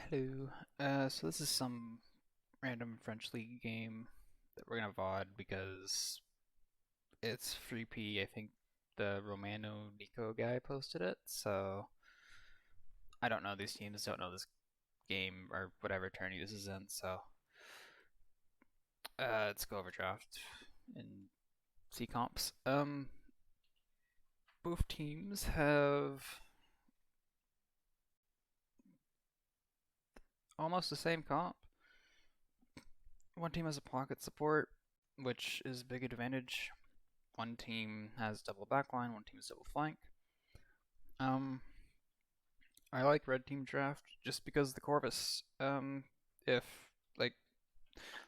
Hello. So this is some random French League game that we're gonna VOD because it's free P. I think the Romano Nico guy posted it, so I don't know these teams, don't know this game or whatever tourney this is in. So let's go over draft and see comps. Both teams have almost the same comp. One team has a pocket support, which is a big advantage. One team has double backline, one team has double flank. Um, I like red team draft just because of the Corvus. If like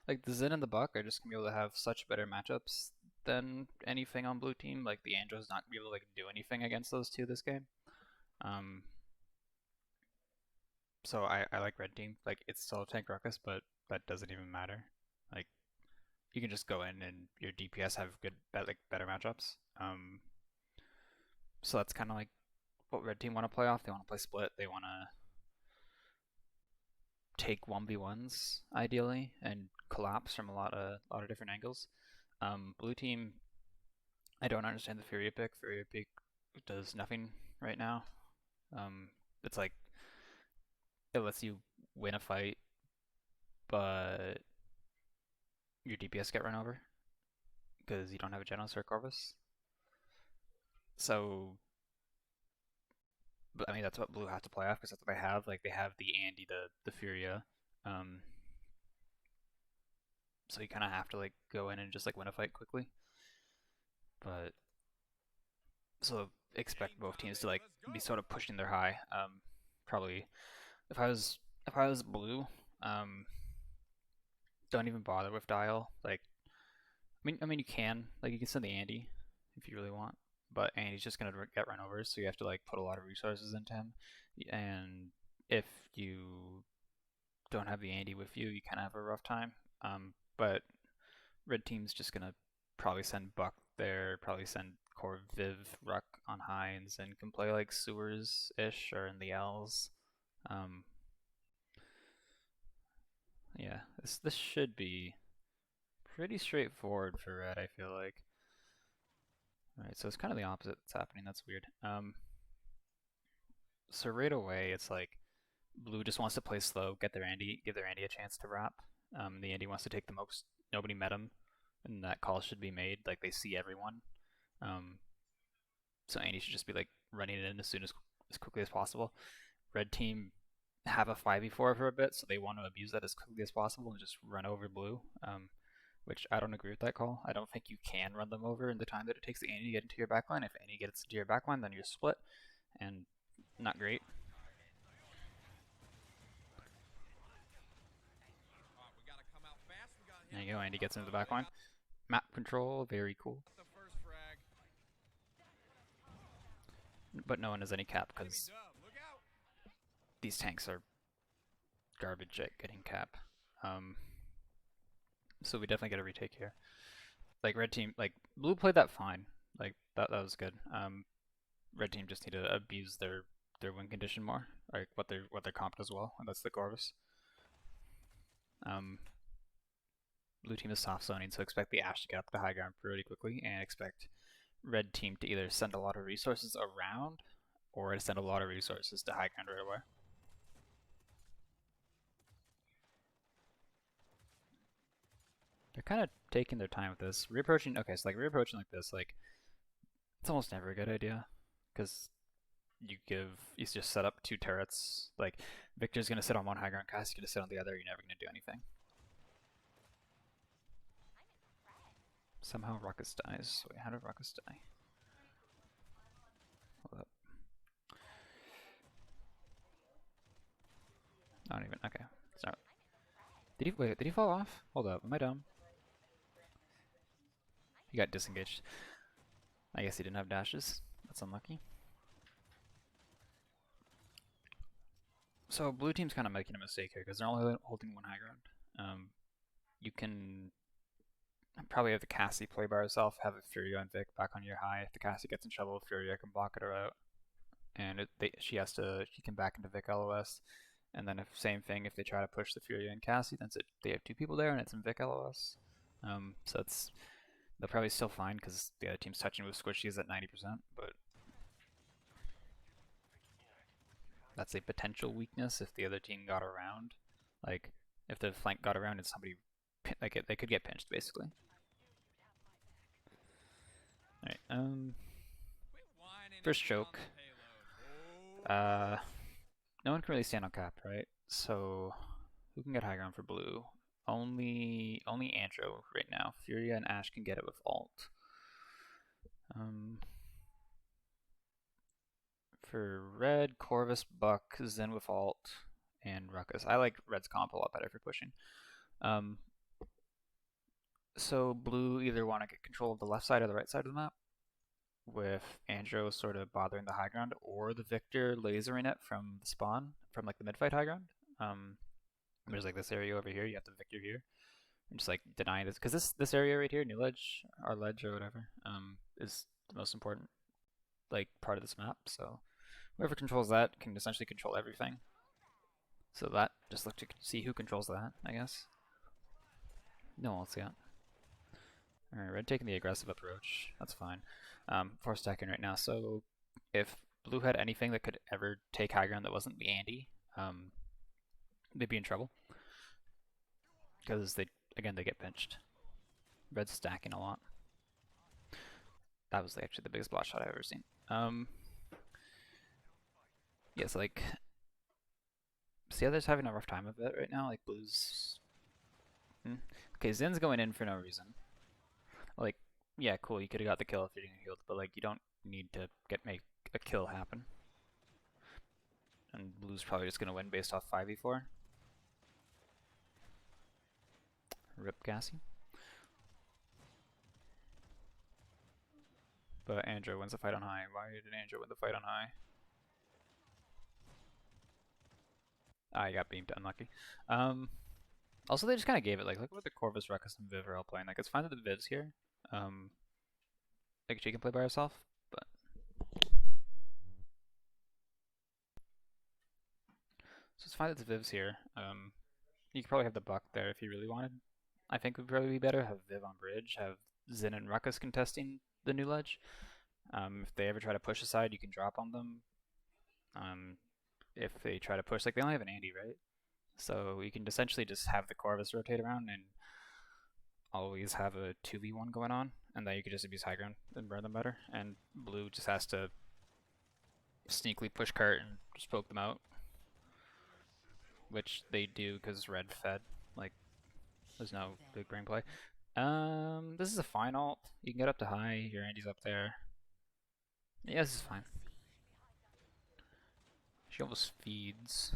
like the Zen and the Buck are just gonna be able to have such better matchups than anything on blue team. Like the Andro's not gonna be able to like do anything against those two this game. Um, so I like red team. Like it's still a tank ruckus, but that doesn't even matter. Like you can just go in and your DPS have good like better matchups. So that's kind of like what red team want to play off. They want to play split. They want to take 1v1s ideally and collapse from a lot of different angles. Blue team, I don't understand the Furia pick. Furia pick does nothing right now. Um, it's like it lets you win a fight, but your DPS get run over because you don't have a Genos or a Corvus. So, but I mean that's what blue has to play off because that's what they have. Like they have the Andy, the Furia. Um, so you kind of have to like go in and just like win a fight quickly. But so expect both teams to like be sort of pushing their high. Probably if I was blue, um, don't even bother with dial. Like I mean you can send the Andy if you really want, but Andy's just gonna get run over, so you have to like put a lot of resources into him. And if you don't have the Andy with you, you kind of have a rough time. But red team's just gonna probably send Buck there, probably send Core Viv Ruck on Hines, and can play like Sewers ish or in the L's. Um, yeah, this should be pretty straightforward for red. I feel like. All right, so it's kind of the opposite that's happening. That's weird. So right away it's like blue just wants to play slow, get their Andy, give their Andy a chance to wrap. The Andy wants to take the most. Nobody met him, and that call should be made. Like they see everyone. Um, so Andy should just be like running it in as quickly as possible. Red team have a 5v4 for a bit, so they want to abuse that as quickly as possible and just run over blue. Which I don't agree with that call. I don't think you can run them over in the time that it takes the Andy to get into your backline. If Andy gets into your backline, then you're split, and not great. There you go, Andy gets into the backline. Map control, very cool. But no one has any cap because these tanks are garbage at getting cap. Um, so we definitely get a retake here. Like red team, like blue played that fine. Like that was good. Red team just need to abuse their win condition more, like what their comp does well, and that's the Corvus. Um, blue team is soft zoning, so expect the Ash to get up the high ground pretty quickly, and expect red team to either send a lot of resources around or to send a lot of resources to high ground right away. They're kind of taking their time with this. Reapproaching, okay, so like reapproaching like this, like it's almost never a good idea because you just set up two turrets. Like Victor's gonna sit on one high ground, Cassie's gonna sit on the other. You're never gonna do anything. Somehow Ruckus dies. Wait, how did Ruckus die? Hold up. I don't even. Okay. Sorry. Did he wait? Did he fall off? Hold up. Am I dumb? He got disengaged. I guess he didn't have dashes. That's unlucky. So blue team's kind of making a mistake here because they're only holding one high ground. You can probably have the Cassie play by herself, have a Furia and Vic back on your high. If the Cassie gets in trouble, Furia can block it out, and she can back into Vic LOS, And then if same thing if they try to push the Furia and Cassie, then they have 2 people there and it's Invic LOS. So they'll probably still fine because the other team's touching with squishies at 90%, but that's a potential weakness if the other team got around. Like, if the flank got around and somebody, like, they could get pinched, basically. Alright, first choke. No one can really stand on cap, right? So, who can get high ground for blue? Only Andro right now. Furia and Ashe can get it with ult. For red, Corvus, Buck, Zen with ult, and Ruckus. I like red's comp a lot better for pushing. So blue either want to get control of the left side or the right side of the map, with Andro sort of bothering the high ground, or the Victor lasering it from the spawn, from like the mid-fight high ground. There's like this area over here, you have the Victor here, and just like denying this, because this area right here, new ledge, our ledge or whatever, is the most important like part of this map, so whoever controls that can essentially control everything. So that, just look to see who controls that, I guess. No ults yet. Alright, red taking the aggressive approach, that's fine. 4 stacking right now, so if blue had anything that could ever take high ground that wasn't the Andy, they'd be in trouble. Because they get pinched. Red's stacking a lot. That was actually the biggest blot shot I've ever seen. Yeah, so like, see how they're having a rough time of it right now? Like blue's... Okay, Zen's going in for no reason. Like, yeah, cool, you could have got the kill if you're getting healed, but like, you don't need to make a kill happen. And blue's probably just gonna win based off 5v4. Rip Cassie. But Andro wins the fight on high. Why did Andro win the fight on high? Ah, he got beamed, unlucky. Also, they just kind of gave it, like, look what the Corvus, Ruckus, and Viv are all playing. Like, it's fine that the Viv's here. Like, she can play by herself, but... So it's fine that the Viv's here. You could probably have the Buck there if you really wanted. I think would probably be better. Have Viv on bridge, have Zen and Ruckus contesting the new ledge. If they ever try to push aside, you can drop on them. If they try to push, like, they only have an Andy, right? So you can essentially just have the Corvus rotate around and always have a 2v1 going on, and then you could just abuse high ground and burn them better. And blue just has to sneakily push cart and just poke them out, which they do because red fed. Like, there's no big brain play. This is a fine ult. You can get up to high. Your Andy's up there. Yeah, this is fine. She almost feeds.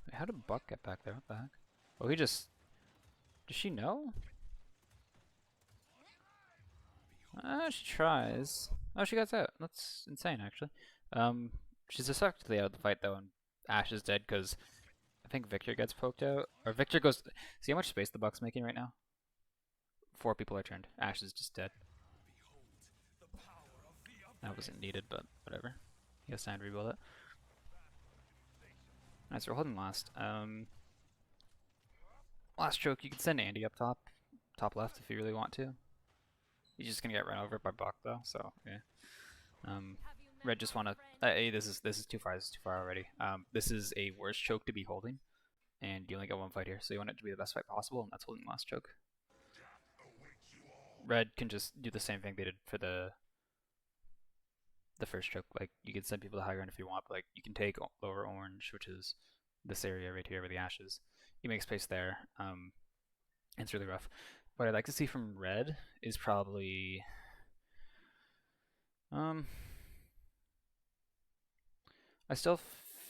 Wait, how did Buck get back there? What the heck? Oh, he just... Does she know? She tries. Oh, she got out. That's insane, actually. She's effectively out of the fight, though, and Ashe is dead because I think Victor gets poked out. Or Victor goes... See how much space the Buck's making right now? 4 people are turned. Ashe is just dead. That wasn't needed, but whatever. I guess time to rebuild it. Alright, so we're holding last. Last choke, you can send Andy up top left if you really want to. He's just gonna get run over by Buck though, so yeah. Red just wanna hey, this is too far, this is too far already. This is a worse choke to be holding, and you only get 1 fight here, so you want it to be the best fight possible, and that's holding last choke. Red can just do the same thing they did for the first choke. Like, you can send people to high ground if you want, but like, you can take lower orange, which is this area right here where the Ashe is. You make space there. It's really rough. What I'd like to see from red is probably I still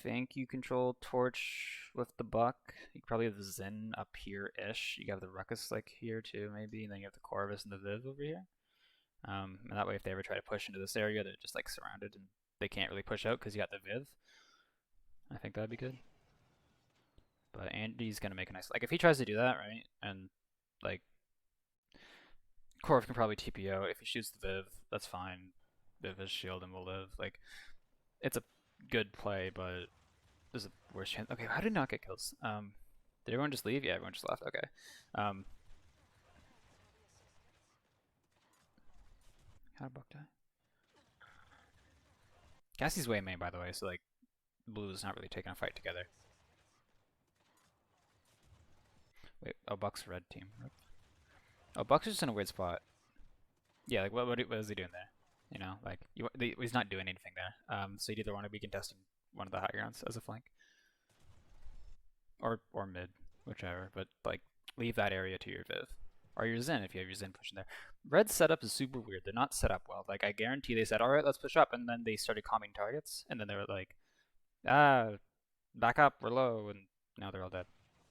think you control Torch with the Buck. You could probably have the Zen up here-ish. You have the Ruckus like here too, maybe, and then you have the Corvus and the Viv over here. And that way if they ever try to push into this area, they're just like surrounded and they can't really push out because you got the Viv. I think that'd be good. But Andy's gonna make a nice... Like, if he tries to do that, right, and like Corv can probably TP out. If he shoots the Viv, that's fine. Viv has shield and will live. Like, It's a good play, but there's a worse chance. Okay, how did not get kills? Did everyone just leave? Yeah, everyone just left. Okay. Um, how did Buck die? Cassie's way main, by the way, so like Blue's not really taking a fight together. Wait, oh, Buck's red team. Oh, Buck's just in a weird spot. Yeah, like what is he doing there? You know, like he's not doing anything there. So you'd either want to be contesting one of the high grounds as a flank, or mid, whichever. But like leave that area to your Viv or your Zen if you have your Zen pushing there. Red's setup is super weird. They're not set up well. Like I guarantee they said, all right, let's push up, and then they started calming targets, and then they were like, back up, we're low, and now they're all dead.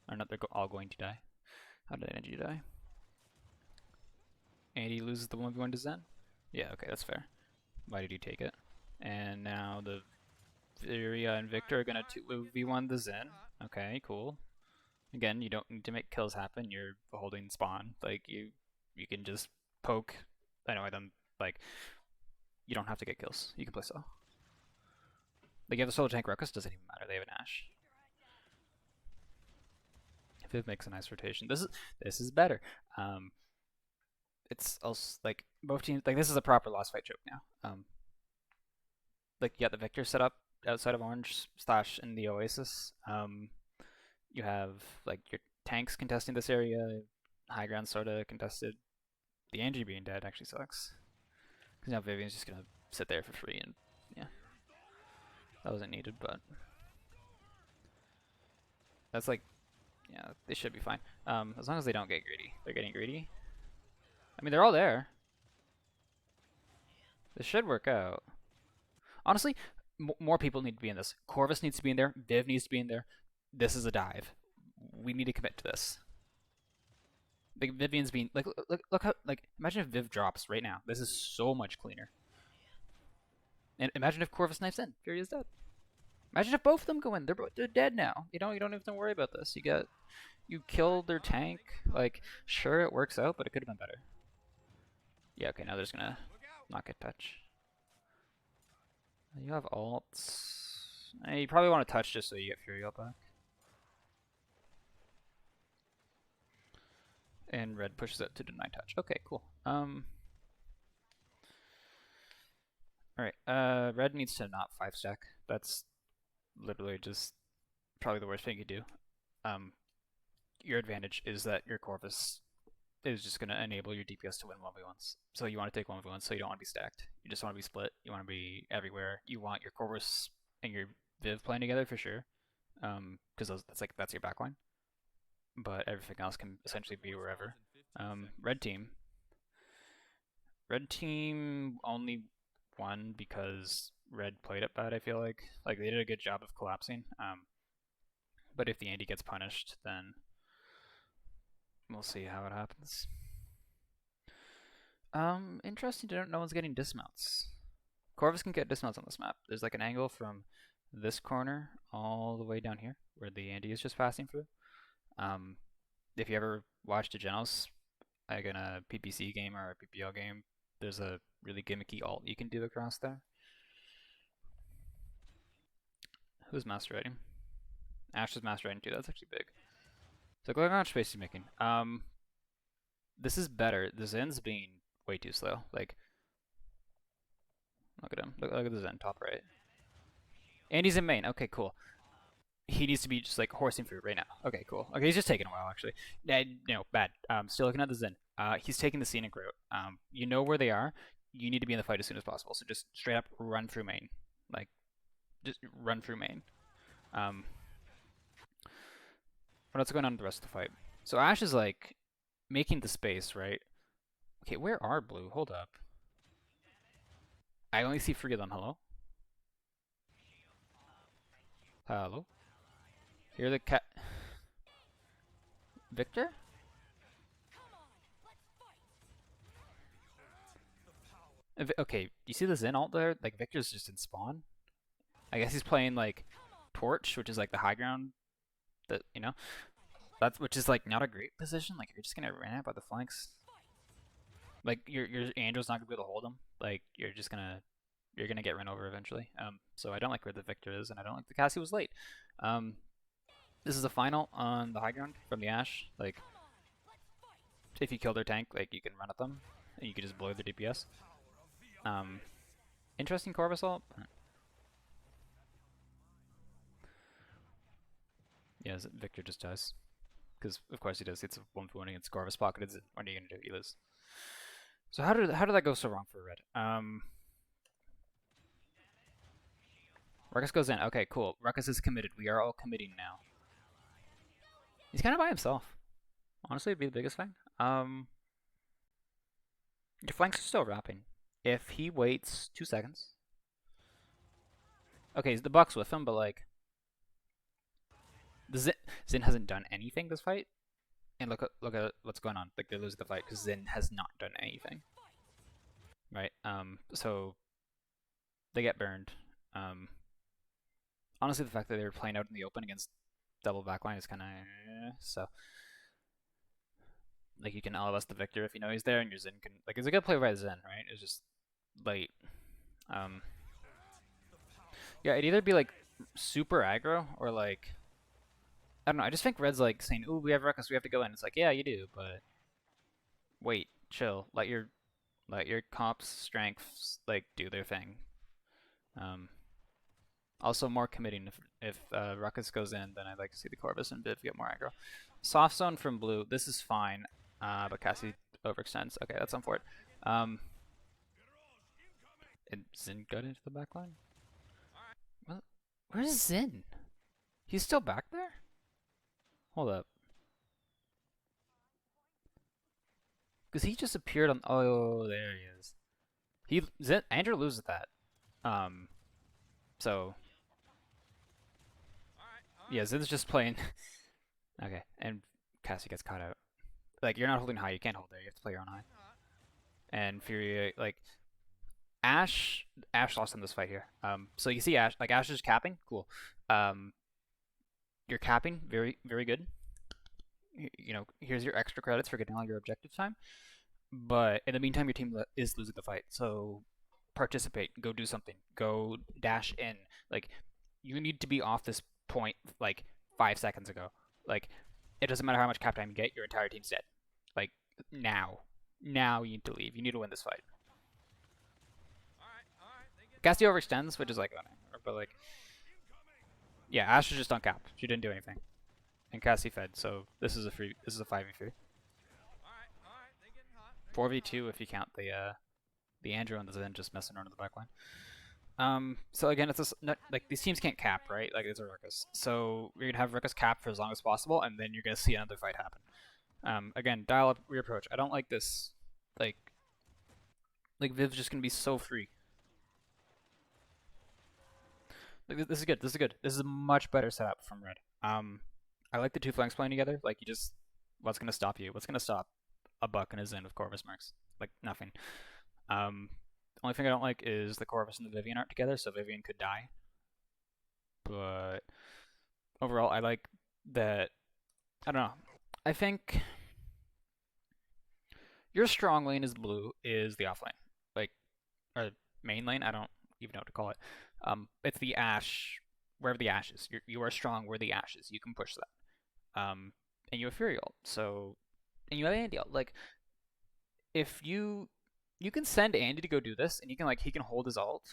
Or not, they're all going to die. How did Angie die? Andy loses the 1v1 to Zen? Yeah, okay, that's fair. Why did you take it? And now the Viria and Victor are gonna 2v1 the Zen. Okay, cool. Again, you don't need to make kills happen. You're holding spawn. Like you can just poke. Anyway, them like you don't have to get kills. You can play solo. Like you have the solo tank Ruckus, doesn't even matter. They have an Ashe. Viv makes a nice rotation. This is better. It's also like both teams. Like this is a proper lost fight choke now. Like you got the Victor set up outside of Orange slash in the Oasis. You have like your tanks contesting this area, high ground sorta contested. The Angie being dead actually sucks. Because now Vivian's just gonna sit there for free and yeah. That wasn't needed, but that's like yeah, they should be fine. As long as they don't get greedy. They're getting greedy. I mean they're all there. This should work out. Honestly, more people need to be in this. Corvus needs to be in there. Viv needs to be in there. This is a dive. We need to commit to this. Like Vivian's being like look how like imagine if Viv drops right now. This is so much cleaner. And imagine if Corvus snipes in. Fury is dead. Imagine if both of them go in. They're dead now. You don't even have to worry about this. You killed their tank. Like sure it works out, but it could have been better. Yeah, okay, now they're just gonna not get touch. You have ults. You probably want to touch just so you get Fury ult back. And red pushes it to deny touch. Okay, cool. Alright, red needs to not 5-stack. That's literally just probably the worst thing you could do. Your advantage is that your Corvus is just going to enable your DPS to win 1v1s. So you want to take 1v1s, so you don't want to be stacked. You just want to be split. You want to be everywhere. You want your Corvus and your Viv playing together for sure. Because that's your backline. But everything else can essentially be wherever. Red team only won because red played it bad, I feel like. Like, they did a good job of collapsing. But if the Andy gets punished, then we'll see how it happens. Interesting to note, no one's getting dismounts. Corvus can get dismounts on this map. There's like an angle from this corner all the way down here, where the Andy is just passing through. If you ever watched a Genos, like in a PPC game or a PPL game, there's a really gimmicky ult you can do across there. Who's master writing? Ash is master writing too. That's actually big. So look how much space he's making. This is better. The Zen's being way too slow. Like, look at him. Look at the Zen top right. And he's in main. Okay, cool. He needs to be just like horsing through right now. Okay, cool. Okay, he's just taking a while actually. No, bad. Still looking at the Zen. He's taking the scenic route. You know where they are. You need to be in the fight as soon as possible. So just straight up run through main. Like, just run through main. What else is going on in the rest of the fight? So Ash is like making the space, right? Okay, where are blue? Hold up. I only see 3 of them. Hello? Hello? You're the cat. Victor? Okay, you see the Zen ult there? Like, Victor's just in spawn. I guess he's playing, like, Torch, which is, like, the high ground. That, you know? Which is, like, not a great position. Like, you're just gonna run out by the flanks. Like, your Angel's not gonna be able to hold him. Like, you're just gonna you're gonna get run over eventually. So I don't like where the Victor is, and I don't like the Cassie was late. This is a final on the high ground from the Ashe. Like, if you kill their tank, like you can run at them, and you can just blow their DPS. Interesting Corvus ult. Yeah, Victor just dies. Because of course he does. It's a 1v1 against Corvus pocketed. What are you gonna do? You lose. So how did that go so wrong for Red? Ruckus goes in. Okay, cool. Ruckus is committed. We are all committing now. He's kind of by himself. Honestly, it'd be the biggest thing. Your flanks are still wrapping. If he waits 2 seconds. Okay, the Buck's with him, but like the Xin hasn't done anything this fight. And look at what's going on. Like, they're losing the fight because Xin has not done anything. Right? So they get burned. Honestly, the fact that they were playing out in the open against double backline is kind of so. Like, you can LOS the Victor if you know he's there, and your Xin can, like, it's a good play by Xin, right? It's just late. Yeah, it'd either be like super aggro or like, I don't know. I just think Red's like saying, "Ooh, we have Ruckus, we have to go in." It's like, yeah, you do, but wait, chill. Let your comps strengths like do their thing. Also, more committing if Ruckus goes in, then I'd like to see the Corvus and Viv get more aggro. Soft zone from blue. This is fine, but Cassie overextends. Okay, that's unfortunate. And Xin got into the backline. Well, where's Xin? He's still back there? Hold up. Because he just appeared on. Oh, there he is. Andrew loses that. So. Yeah, Zin's just playing. Okay, and Cassie gets caught out. Like, you're not holding high. You can't hold there. You have to play your own high. And Fury, like, Ashe lost in this fight here. So you see Ashe, like, Ashe is capping. Cool. You're capping. Very, very good. You know, here's your extra credits for getting all your objective time. But in the meantime, your team is losing the fight. So participate. Go do something. Go dash in. Like, you need to be off this point, like, 5 seconds ago. Like, it doesn't matter how much cap time you get. Your entire team's dead. Like, now. Now you need to leave. You need to win this fight. Cassie overextends, which is like, but like, yeah, Ashe is just on cap. She didn't do anything, and Cassie fed. So this is a 5v3. 4v2 if you count the Andrew and the Zen just messing around in the backline. So again, it's like, these teams can't cap, right? Like, it's a Ruckus. So you're gonna have Ruckus cap for as long as possible, and then you're gonna see another fight happen. Again, dial up your approach. I don't like this. Like Viv's just gonna be so free. Like, this is good. This is good. This is a much better setup from Red. I like the two flanks playing together. Like, what's gonna stop you? What's gonna stop a Buck and a Zen with Corvus Mercs? Like, nothing. Only thing I don't like is the Corvus and the Vivian aren't together, so Vivian could die. But overall, I like that. I don't know. I think your strong lane is blue, is the off lane, like, or main lane. I don't even know what to call it. It's the Ashe, wherever the Ashe is. You are strong where the Ashe is. You can push that. And you have Fury ult, so, and you have Andy ult. Like, if you can send Andy to go do this, and he can hold his ult.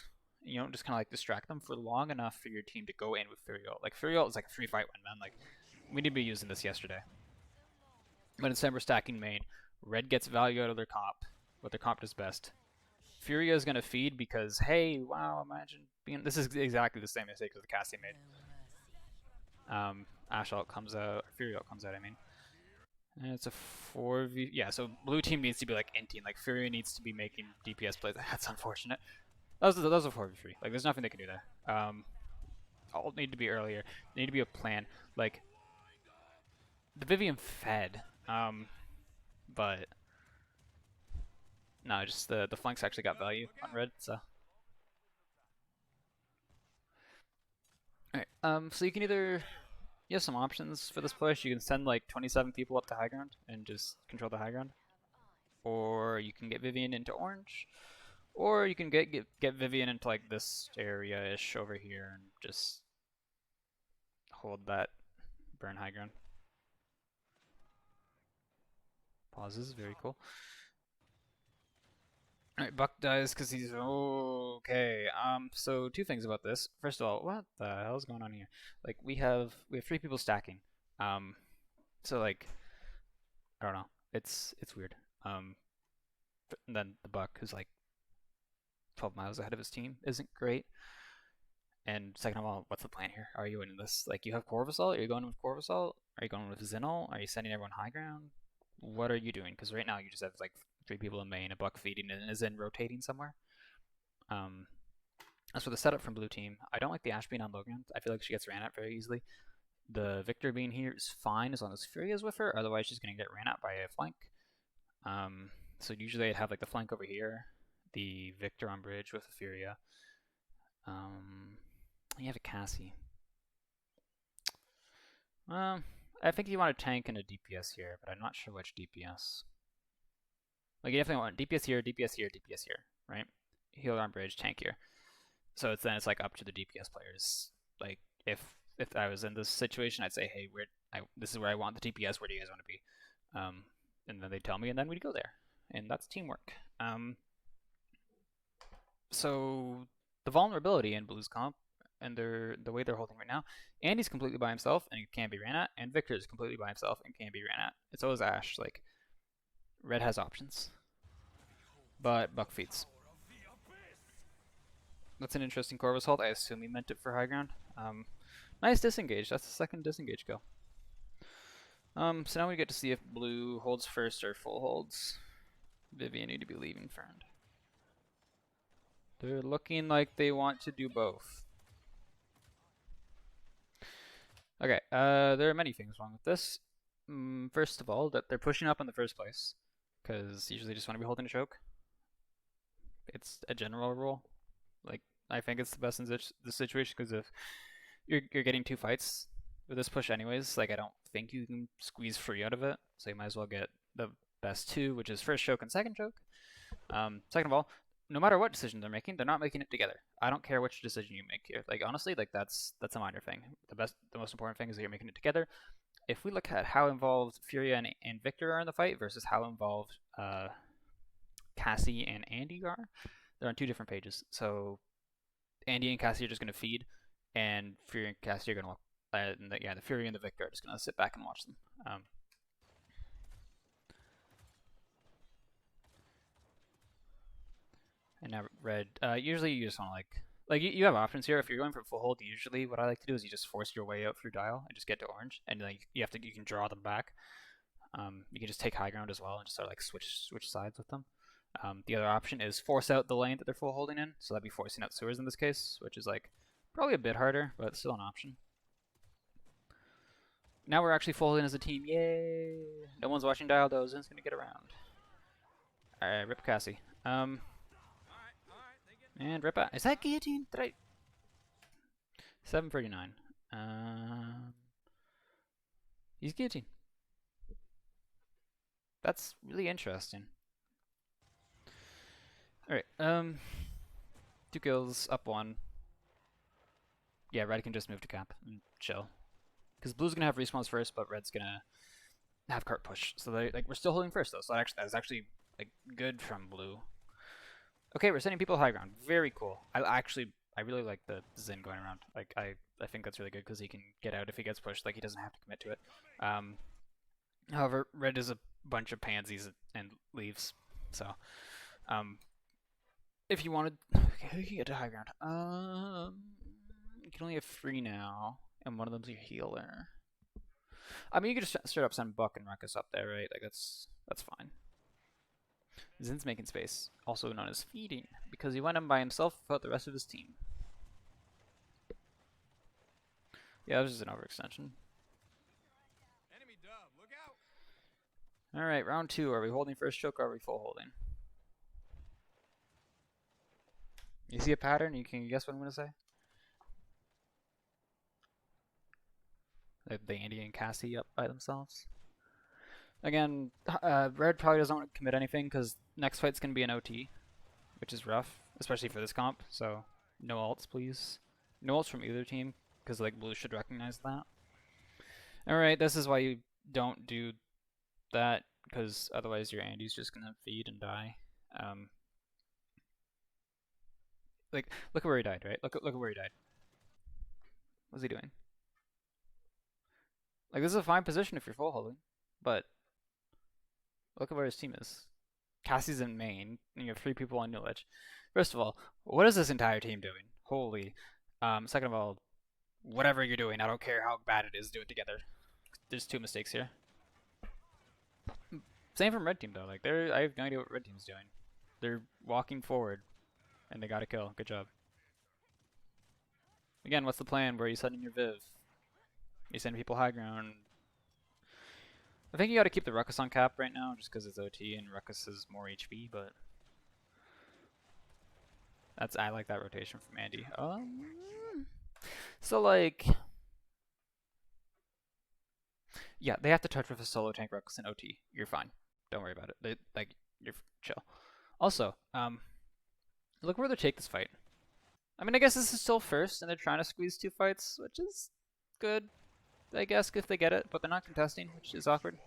You don't just kind of like distract them for long enough for your team to go in with Fury ult. Like, Fury ult is like a 3-fight win, man. Like, we need to be using this yesterday. But instead we're stacking main. Red gets value out of their comp. What their comp does best. Furia is going to feed because, hey, wow, imagine being... This is exactly the same mistake as the Cassie made. Ashe ult comes out. Fury ult comes out, I mean. And it's a 4v... Yeah, so blue team needs to be, like, inting. Like, Furia needs to be making DPS plays. That's unfortunate. That was a 4v3. Like, there's nothing they can do there. Ult need to be earlier. There need to be a plan. Like, the Vivian fed. But... No, just the flanks actually got value on Red, so... Alright, so you can either... You have some options for this push. You can send like 27 people up to high ground and just control the high ground. Or you can get Vivian into orange. Or you can get Vivian into like this area-ish over here and just hold that burn high ground. Pauses, very cool. Alright, Buck dies because he's okay. So two things about this. First of all, what the hell is going on here? Like we have 3 people stacking. So like I don't know. It's weird. And then the Buck, who's like 12 miles ahead of his team, isn't great. And second of all, what's the plan here? Are you winning this? Like, you have Corvusol? Are you going with Corvusol? Are you going with Zinal? Are you sending everyone high ground? What are you doing? Because right now you just have like 3 people in main, a Buck feeding, and a Zen rotating somewhere. As for the setup from blue team, I don't like the Ashe being on low ground. I feel like she gets ran at very easily. The Victor being here is fine as long as Fury is with her. Otherwise, she's going to get ran at by a flank. So usually I'd have like the flank over here, the Victor on bridge with the Furia. You have a Cassie. I think you want a tank and a DPS here, but I'm not sure which DPS. Like, you definitely want DPS here, DPS here, DPS here, right? Healer on bridge, tank here. So it's like up to the DPS players. Like, if I was in this situation, I'd say, hey, this is where I want the DPS. Where do you guys want to be? And then they'd tell me, and then we'd go there. And that's teamwork. So the vulnerability in Blue's comp and the way they're holding right now, Andy's completely by himself and he can't be ran at, and Victor's completely by himself and can't be ran at. It's always Ashe. Like, Red has options, but Buck feeds. That's an interesting Corvus hold. I assume he meant it for high ground. Nice disengage. That's the second disengage kill. So now we get to see if Blue holds first or full holds. Vivian need to be leaving friend. They're looking like they want to do both. Okay, there are many things wrong with this. First of all, that they're pushing up in the first place, because usually they just want to be holding a choke. It's a general rule. Like, I think it's the best in this situation, because if you're getting 2 fights with this push anyways, like, I don't think you can squeeze free out of it, so you might as well get the best 2, which is first choke and second choke. Second of all, no matter what decision they're making, they're not making it together. I don't care which decision you make here. Like, honestly, like, that's a minor thing. The most important thing is that you're making it together. If we look at how involved Furia and Victor are in the fight versus how involved Cassie and Andy are, they're on 2 different pages. So Andy and Cassie are just going to feed, and Furia and Cassie are going to the Furia and the Victor are just going to sit back and watch them. And now Red, usually you just want to like you have options here. If you're going for full hold, usually what I like to do is you just force your way out through dial and just get to orange, and like you can draw them back. You can just take high ground as well and just sort of like switch sides with them. The other option is force out the lane that they're full holding in, so that'd be forcing out sewers in this case, which is like probably a bit harder, but still an option. Now we're actually full holding as a team. Yay! No one's watching dial though. Zin's gonna get around. Alright, rip Cassie. And rip out. Is that guillotine? Did I? 739. He's guillotine. That's really interesting. Alright, 2 kills, up 1. Yeah, Red can just move to cap and chill. Because Blue's gonna have respawns first, but Red's gonna have cart push. So we're still holding first though, so that's actually like good from Blue. Okay, we're sending people high ground. Very cool. I really like the Zen going around. Like, I think that's really good because he can get out if he gets pushed. Like, he doesn't have to commit to it. However, Red is a bunch of pansies and leaves. So, if you wanted, okay, you can get to high ground. You can only have 3 now, and one of them's your healer. I mean, you could just straight up send Buck and Ruckus up there, right? Like, that's fine. Zin's making space, also known as feeding, because he went in by himself without the rest of his team. Yeah, that was just an overextension. Alright, round 2. Are we holding first choke or are we full holding? You see a pattern? You can guess what I'm going to say? The Andy and Cassie up by themselves. Again, Red probably doesn't want to commit anything because next fight's going to be an OT. which is rough, especially for this comp. So no ults, please. No ults from either team, because like blue should recognize that. All right, this is why you don't do that, because otherwise your Andy's just gonna feed and die. Like look at where he died, right? Look at where he died. What's he doing? Like this is a fine position if you're full holding, but look at where his team is. Cassie's in main, and you have 3 people on New Lich. First of all, what is this entire team doing? Holy. Second of all, whatever you're doing, I don't care how bad it is, do it together. There's 2 mistakes here. Same from red team though. Like I have no idea what red team's doing. They're walking forward, and they got a kill. Good job. Again, what's the plan? Where are you setting your Viv? You send people high ground. I think you got to keep the Ruckus on cap right now, just because it's OT and Ruckus is more HP. But I like that rotation from Andy. So like, yeah, they have to touch with a solo tank Ruckus and OT. You're fine. Don't worry about it. You're chill. Also, look where they take this fight. I mean, I guess this is still first, and they're trying to squeeze 2 fights, which is good, I guess, if they get it, but they're not contesting, which is awkward.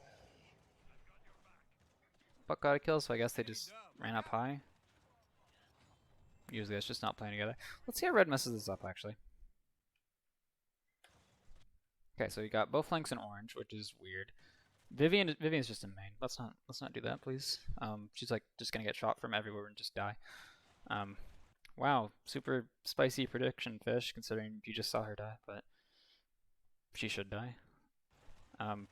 Buck got a kill, so I guess they just ran up high. Usually it's just not playing together. Let's see how red messes this up, actually. Okay, so you got both flanks in orange, which is weird. Vivian's just in main. Let's not do that, please. She's like just gonna get shot from everywhere and just die. Wow, super spicy prediction, Fish, considering you just saw her die, but she should die.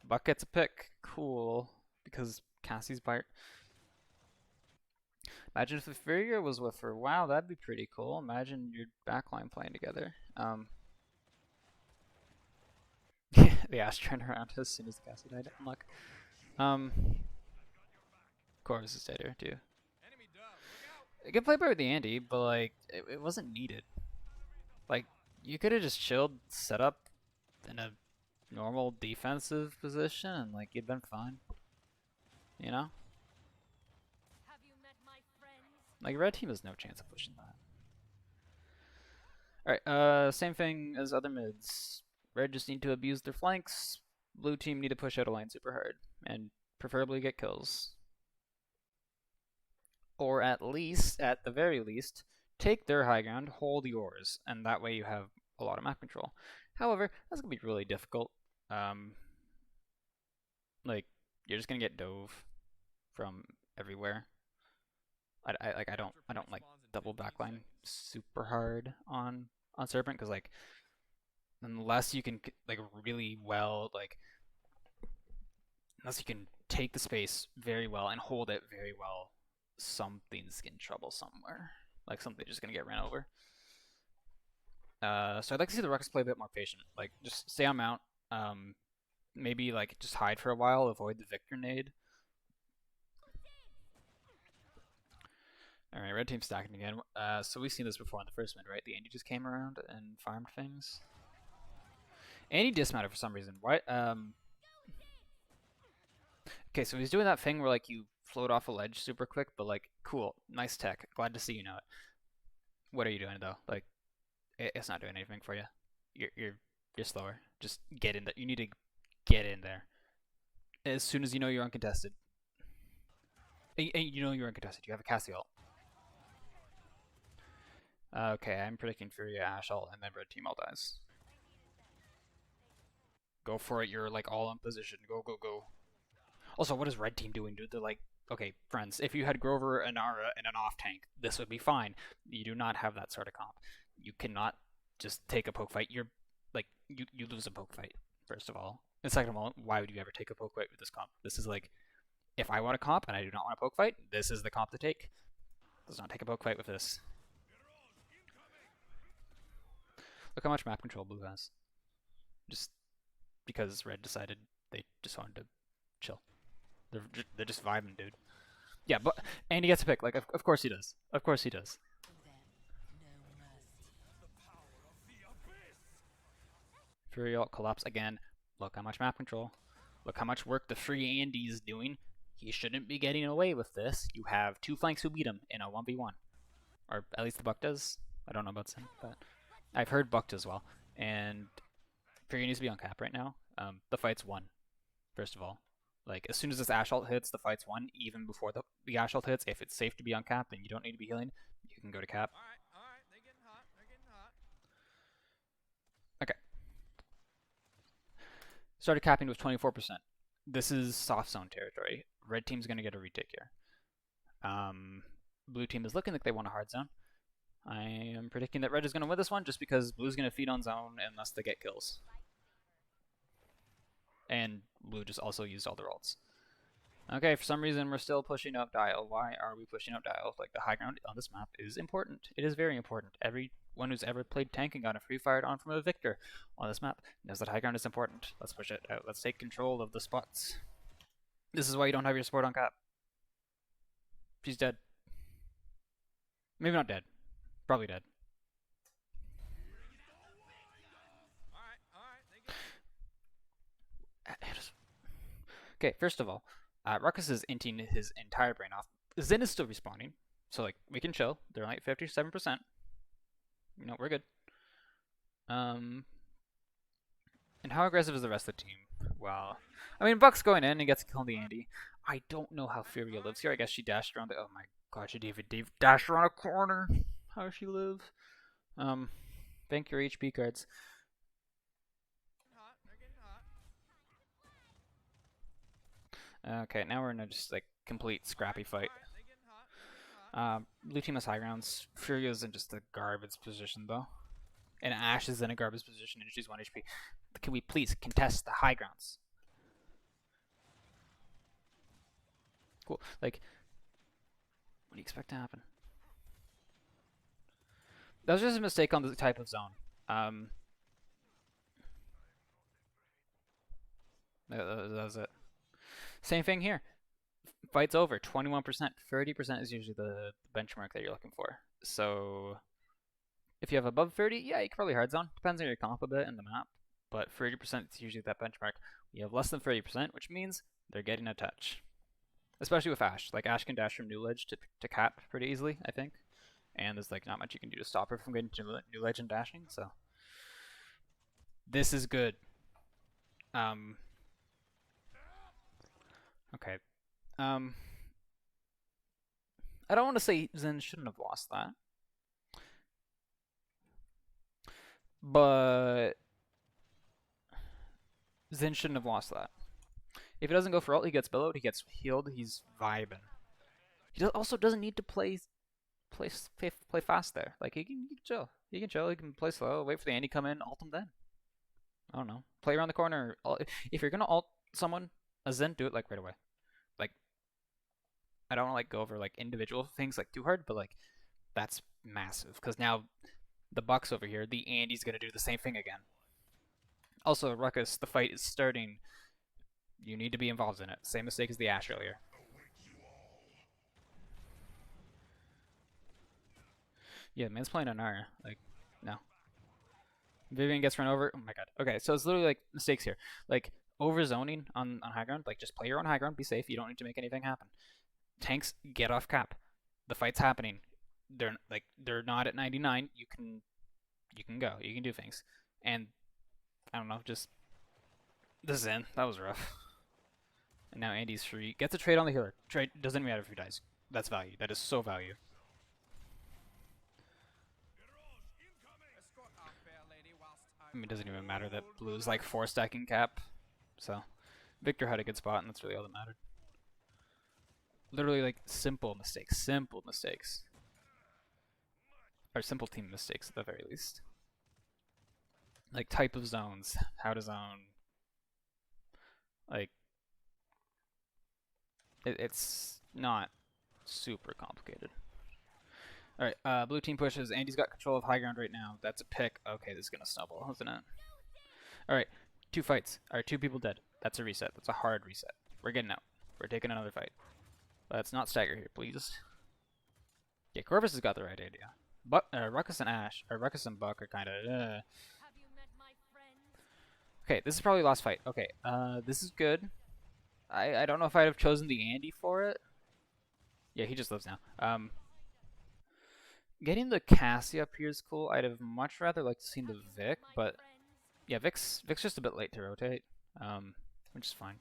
Buck gets a pick. Cool, because Cassie's bite. Imagine if the Furia was with her. Wow, that'd be pretty cool. Imagine your backline playing together. The Ash turned around as soon as the Cassie died. Unluck. Corvus is dead here too. Good play by the Andy, but like it wasn't needed. Like you could have just chilled, set up in a normal defensive position, and like you'd been fine. You know? Like red team has no chance of pushing that. Alright, same thing as other mids. Red just need to abuse their flanks. Blue team need to push out a line super hard, and preferably get kills. Or at the very least, take their high ground, hold yours, and that way you have a lot of map control. However, that's gonna be really difficult. Like you're just gonna get dove from everywhere. I don't like double backline super hard on Serpent, because like unless you can like really well unless you can take the space very well and hold it very well, something's in trouble somewhere. Like something's just gonna get ran over. So I'd like to see the Ruckus play a bit more patient. Like just stay on mount. Maybe like just hide for a while, avoid the Victor nade. Alright, red team's stacking again. So we've seen this before in the first mid, right? The Andy just came around and farmed things. Andy dismounted for some reason. What? Okay, so he's doing that thing where like you float off a ledge super quick, but like, cool, nice tech. Glad to see you know it. What are you doing though? Like, it's not doing anything for you. You're slower. Just get in there. You need to get in there as soon as you know you're uncontested. And you know you're uncontested. You have a Cassie ult. Okay, I'm predicting Furia, Ash ult, and then red team all dies. Go for it. You're like all in position. Go, go, go. Also, what is red team doing, dude? They're like, okay, friends, if you had Grover, Anara, and an off tank, this would be fine. You do not have that sort of comp. You cannot just take a poke fight. You're like, you lose a poke fight, first of all. And second of all, why would you ever take a poke fight with this comp? This is like, if I want a comp and I do not want a poke fight, this is the comp to take. Does not take a poke fight with this. Look how much map control blue has. Just because red decided they just wanted to chill. They're just vibing, dude. Yeah, but and he gets a pick. Like, of course he does. Of course he does. Fury ult collapse again. Look how much map control. Look how much work the free Andy's doing. He shouldn't be getting away with this. You have 2 flanks who beat him in a 1v1. or at least the Buck does. I don't know about Sin, but I've heard Buck does well. And Fury needs to be on cap right now. The fight's won, first of all. Like, as soon as this Ash ult hits, the fight's won. Even before the Ash ult hits, if it's safe to be on cap, then you don't need to be healing. You can go to cap. Alright, they're getting hot, they're getting hot. Okay. Started capping with 24%. This is soft zone territory. Red team's going to get a retake here. Blue team is looking like they want a hard zone. I am predicting that red is going to win this one just because blue's going to feed on zone unless they get kills. And blue just also used all their ults. Okay, for some reason we're still pushing up dial. Why are we pushing up dial? Like, the high ground on this map is important. It is very important. Everyone who's ever played tank and got a free fired on from a Victor on this map knows that high ground is important. Let's push it out. Let's take control of the spots. This is why you don't have your support on cap. She's dead. Maybe not dead. Probably dead. Okay, first of all, Ruckus is inting his entire brain off. Zen is still respawning, so like we can chill. They're like 57%. You know, we're good. And how aggressive is the rest of the team? Well, I mean, Buck's going in and gets to kill the Andy. I don't know how Furia lives here. I guess she dashed around the. Oh my god, she Dave dashed around a corner. How does she live? Thank your HP cards. Okay, now we're in a just like complete scrappy fight. Blue team has high grounds. Furia's in just a garbage position though. And Ash is in a garbage position and she's 1 HP. Can we please contest the high grounds? Cool. Like, what do you expect to happen? That was just a mistake on the type of zone. That was it. Same thing here. Fight's over. 21%. 30% is usually the benchmark that you're looking for. So if you have above 30, yeah, you can probably hard zone. Depends on your comp a bit and the map. But 30% is usually that benchmark. We have less than 30%, which means they're getting a touch. Especially with Ash. Like, Ash can dash from New Ledge to cap pretty easily, I think. And there's like not much you can do to stop her from getting to New Ledge and dashing, so this is good. Okay. I don't want to say Zen shouldn't have lost that. But Zen shouldn't have lost that. If he doesn't go for ult, he gets billowed, he gets healed, he's vibing. He also doesn't need to play fast there. Like, he can chill. He can chill, he can play slow, wait for the Andy come in, ult him then. I don't know. Play around the corner. If you're gonna ult someone, a Zen, do it like right away. Like, I don't want to like go over like individual things like too hard, but like that's massive because now the Buck's over here. The Andy's gonna do the same thing again. Also, Ruckus, the fight is starting. You need to be involved in it. Same mistake as the Ash earlier. Yeah, man's playing on Nara. Like, no. Vivian gets run over. Oh my god. Okay, so it's literally like mistakes here. Like, over zoning on high ground. Like, just play your own high ground. Be safe. You don't need to make anything happen. Tanks, get off cap. The fight's happening. They're not at 99. You can go. You can do things. And I don't know. Just the Zen. That was rough. And now Andy's free. Gets a trade on the healer. Trade doesn't matter if he dies. That's value. That is so value. I mean, it doesn't even matter that blue's like 4 stacking cap. So, Victor had a good spot, and that's really all that mattered. Literally, like, simple mistakes. Simple mistakes. Or simple team mistakes, at the very least. Like, type of zones. How to zone. Like, it's not super complicated. Alright, blue team pushes. Andy's got control of high ground right now. That's a pick. Okay, this is gonna snowball, isn't it? Alright, 2 fights. Alright, 2 people dead. That's a reset. That's a hard reset. We're getting out. We're taking another fight. Let's not stagger here, please. Yeah, Corvus has got the right idea. But Ruckus and Ash, or Ruckus and Buck are kind of. Okay, this is probably last fight. Okay, this is good. I don't know if I'd have chosen the Andy for it. Yeah, he just lives now. Getting the Cassie up here is cool. I'd have much rather like to see the Vic, but yeah, Vic's just a bit late to rotate, which is fine.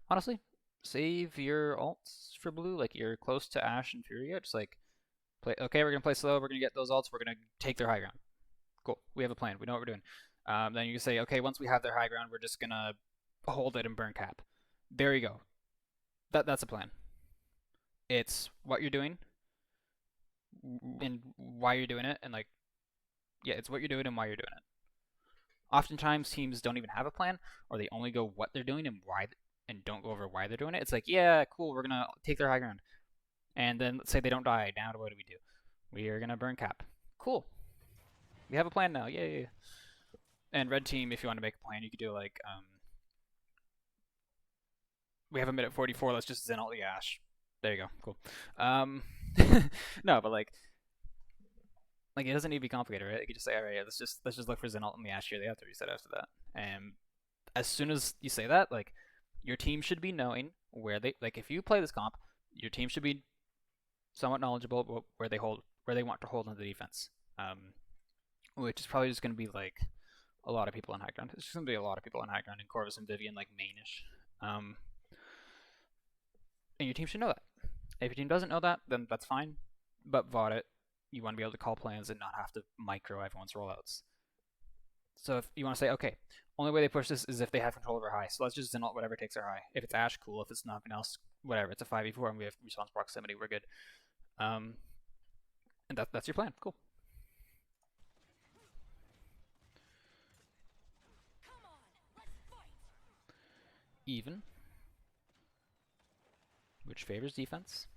Honestly, save your ults for blue. Like you're close to Ashe and Furia. Just like play. Okay, we're gonna play slow. We're gonna get those ults. We're gonna take their high ground. Cool. We have a plan. We know what we're doing. Then you can say, okay, once we have their high ground, we're just gonna hold it and burn cap. There you go. That's a plan. It's what you're doing and why you're doing it, and like, yeah, it's what you're doing and why you're doing it. Oftentimes, teams don't even have a plan, or they only go what they're doing and why, and don't go over why they're doing it. It's like, yeah, cool, we're gonna take their high ground, and then let's say they don't die. Now, what do? We are gonna burn cap. Cool. We have a plan now. Yay. And red team, if you want to make a plan, you could do like, we have a minute 44. Let's just zen all the Ashe. There you go. Cool. No, but like it doesn't need to be complicated, right? You could just say, all right, let's just look for Zenalt in the Ashe here. They have to reset after that. And as soon as you say that, like your team should be knowing where they like. If you play this comp, your team should be somewhat knowledgeable about where they want to hold on the defense. Which is probably just going to be like a lot of people on high ground. It's just going to be a lot of people on high ground, and Corvus and Vivian like mainish. And your team should know that. If your team doesn't know that, then that's fine. But VOD it. You want to be able to call plans and not have to micro everyone's rollouts. So if you want to say, okay, only way they push this is if they have control over high. So let's just Zenalt whatever takes our high. If it's Ashe, cool. If it's nothing else, whatever. It's a 5v4 and we have response proximity. We're good. And that's your plan. Cool. Even, which favors defense.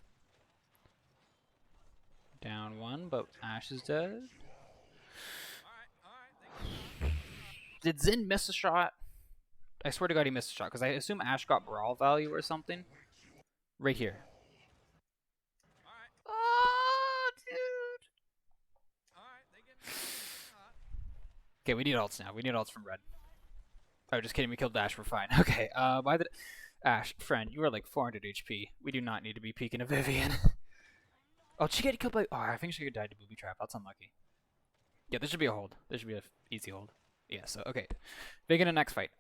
Down one, but Ashe is dead. Did Zin miss a shot? I swear to God he missed a shot, because I assume Ashe got brawl value or something. Right here. Oh, dude. Okay, we need ults now. We need ults from red. Oh, just kidding. We killed Ashe. We're fine. Okay. Why did Ashe, friend? You are like 400 HP. We do not need to be peeking a Vivian. Oh, did she get killed by? Oh, I think she could die to booby trap. That's unlucky. Yeah, this should be a hold. This should be an easy hold. Yeah. So okay. Big in the next fight.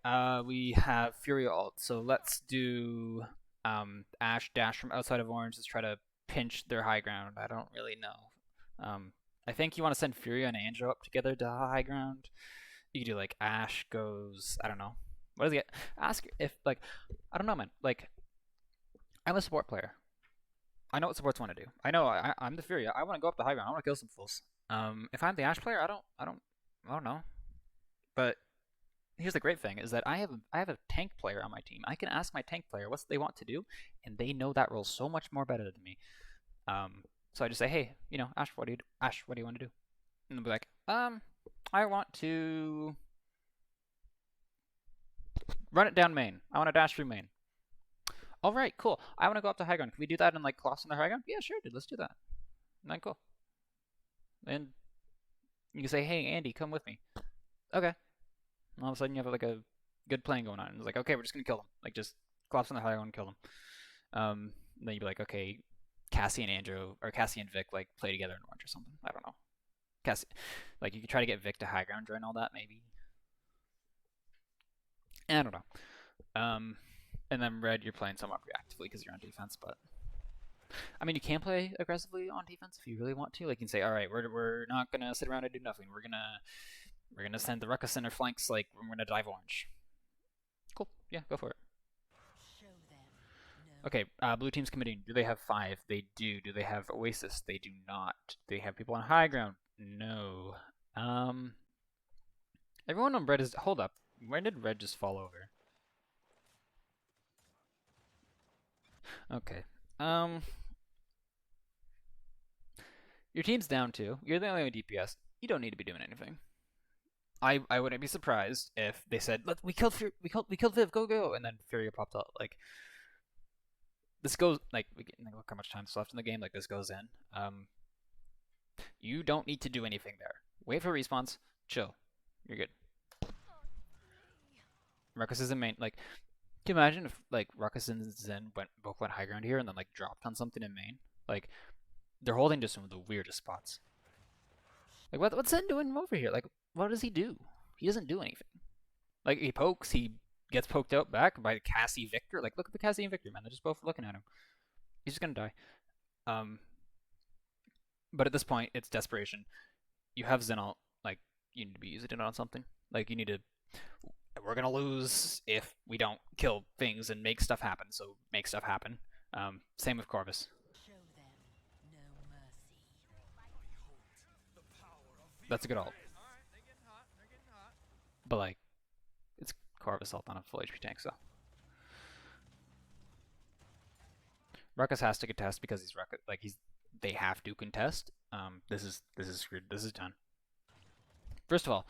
We have Furia ult. So let's do Ashe dash from outside of orange. Let's try to pinch their high ground. I don't really know. I think you want to send Furia and Andrew up together to high ground. You could do like Ashe goes. I don't know. What does he get? Ask if like I don't know, man. Like I'm a support player. I know what supports want to do. I know I'm the Furia. I want to go up the high ground. I want to kill some fools. If I'm the Ashe player, I don't know. But here's the great thing is that I have a tank player on my team. I can ask my tank player what they want to do, and they know that role so much more better than me. So I just say, hey, Ashe, what do you want to do? And they'll be like, I want to run it down main. I want to dash through main. All right, cool. I want to go up to high ground. Can we do that and like cross on the high ground? Yeah, sure, dude. Let's do that. And then cool. And you can say, hey, Andy, come with me. Okay. And all of a sudden you have like a good plan going on. And it's like, okay, we're just gonna kill them. Like just collapse on the high ground and kill them. Then you'd be like, okay, Cassie and Andrew or Cassie and Vic like play together in orange or something. I don't know. Cassie, like you could try to get Vic to high ground during all that maybe. I don't know. And then red, you're playing somewhat reactively because you're on defense, but I mean, you can play aggressively on defense if you really want to. Like you can say, all right, we're not gonna sit around and do nothing. We're gonna send the Ruckus center flanks. Like we're gonna dive orange. Cool. Yeah, go for it. Okay, blue team's committing. Do they have 5? They do. Do they have Oasis? They do not. Do they have people on high ground? No. Everyone on red is. Hold up. Where did red just fall over? Okay. Your team's down 2. You're the only DPS. You don't need to be doing anything. I wouldn't be surprised if they said, "Look, we killed Viv, go," and then Furia popped out. Like this goes like look how much time's left in the game. Like this goes in. You don't need to do anything there. Wait for respawns. Chill. You're good. Ruckus is in main. Like, can you imagine if like Ruckus and Zen both went high ground here and then like dropped on something in main? Like, they're holding to some of the weirdest spots. Like what's Zen doing over here? Like what does he do? He doesn't do anything. Like he pokes, he gets poked out back by Cassie Victor. Like look at the Cassie and Victor man, they're just both looking at him. He's just gonna die. Um, but at this point, it's desperation. You have Zenalt, like you need to be using it on something. Like you need to. We're gonna lose if we don't kill things and make stuff happen. So make stuff happen. Same with Corvus. Show them no mercy. That's a good ult. Alright, they're getting hot. They're getting hot. But like, it's Corvus ult on a full HP tank, so. Ruckus has to contest because he's Ruckus. Like they have to contest. This is screwed. This is done. First of all,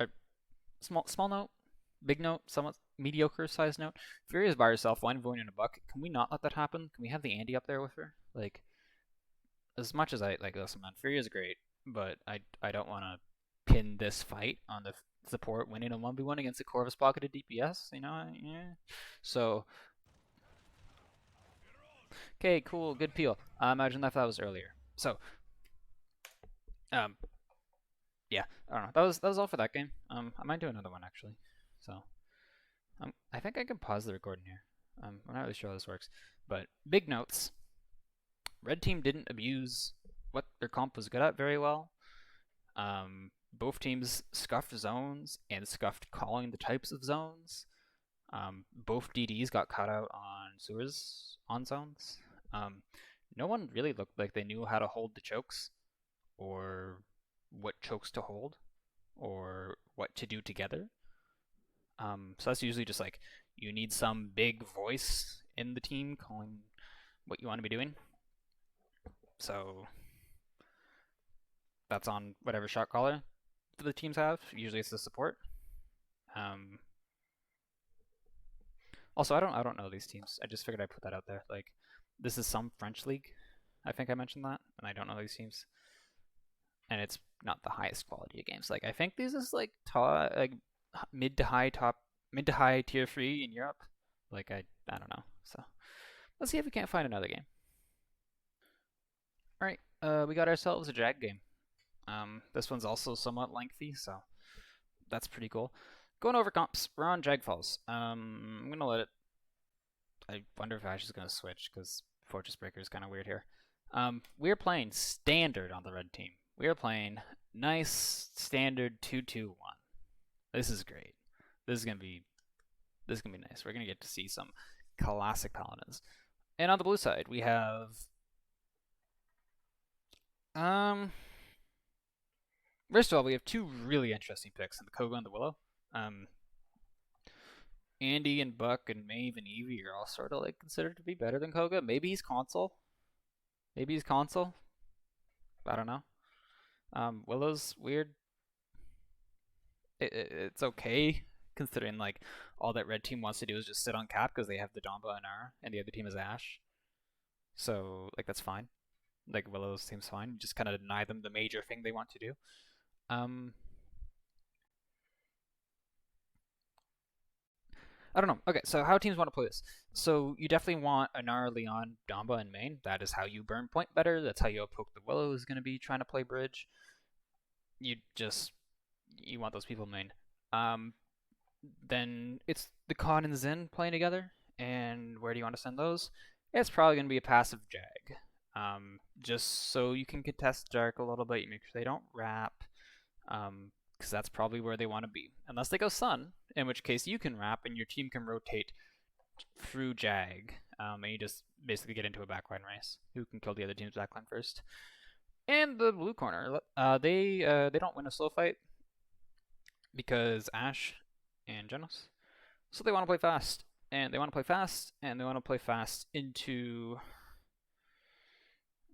a small note, big note, somewhat mediocre size note. Fury is by herself, one voiding in a buck. Can we not let that happen? Can we have the Andy up there with her? Like, as much as I like, listen, man, Fury is great, but I don't want to pin this fight on the support winning a 1v1 against a Corvus pocketed DPS. You know, yeah. So. Okay, cool, good peel. Imagine if that was earlier. So, yeah, I don't know. That was all for that game. I might do another one actually. So, I think I can pause the recording here. I'm not really sure how this works, but big notes. Red team didn't abuse what their comp was good at very well. Both teams scuffed zones and scuffed calling the types of zones. Both DDs got caught out on sewers on zones. No one really looked like they knew how to hold the chokes, or what chokes to hold, or what to do together. So that's usually just like you need some big voice in the team calling what you want to be doing. So that's on whatever shot caller the teams have. Usually it's the support. Also, I don't know these teams. I just figured I'd put that out there. Like, this is some French league. I think I mentioned that, and I don't know these teams. And it's not the highest quality of games. Like, I think this is like mid to high tier 3 in Europe. Like, I don't know. So let's see if we can't find another game. All right, we got ourselves a Jag game. This one's also somewhat lengthy, so that's pretty cool. Going over comps, we're on Jag Falls. I'm gonna let it. I wonder if Ash is gonna switch because Fortress Breaker is kind of weird here. We're playing standard on the red team. We are playing nice standard 2-2-1. This is great. This is gonna be nice. We're gonna get to see some classic paladins. And on the blue side, we have first of all, we have two really interesting picks in the Koga and the Willow. Andy and Buck and Maeve and Evie are all sort of like considered to be better than Koga. Maybe he's console. I don't know. Willow's weird. It's okay considering like all that red team wants to do is just sit on cap because they have the Domba and R, and the other team is Ash. So like that's fine. Like Willow seems fine. You just kind of deny them the major thing they want to do. I don't know. Okay, so how teams want to play this? So you definitely want Anar, Leon, Damba, and main. That is how you burn point better. That's how you poke the Willow is going to be trying to play bridge. You want those people main. Then it's the Khan and Zen playing together. And where do you want to send those? It's probably going to be a passive Jag. Just so you can contest Dark a little bit. You make sure they don't wrap. Because that's probably where they want to be. Unless they go Sun, in which case you can wrap and your team can rotate through Jag. And you just basically get into a backline race. Who can kill the other team's backline first? And the blue corner, they don't win a slow fight because Ash and Genos. So they want to play fast. And they want to play fast, and they want to play fast into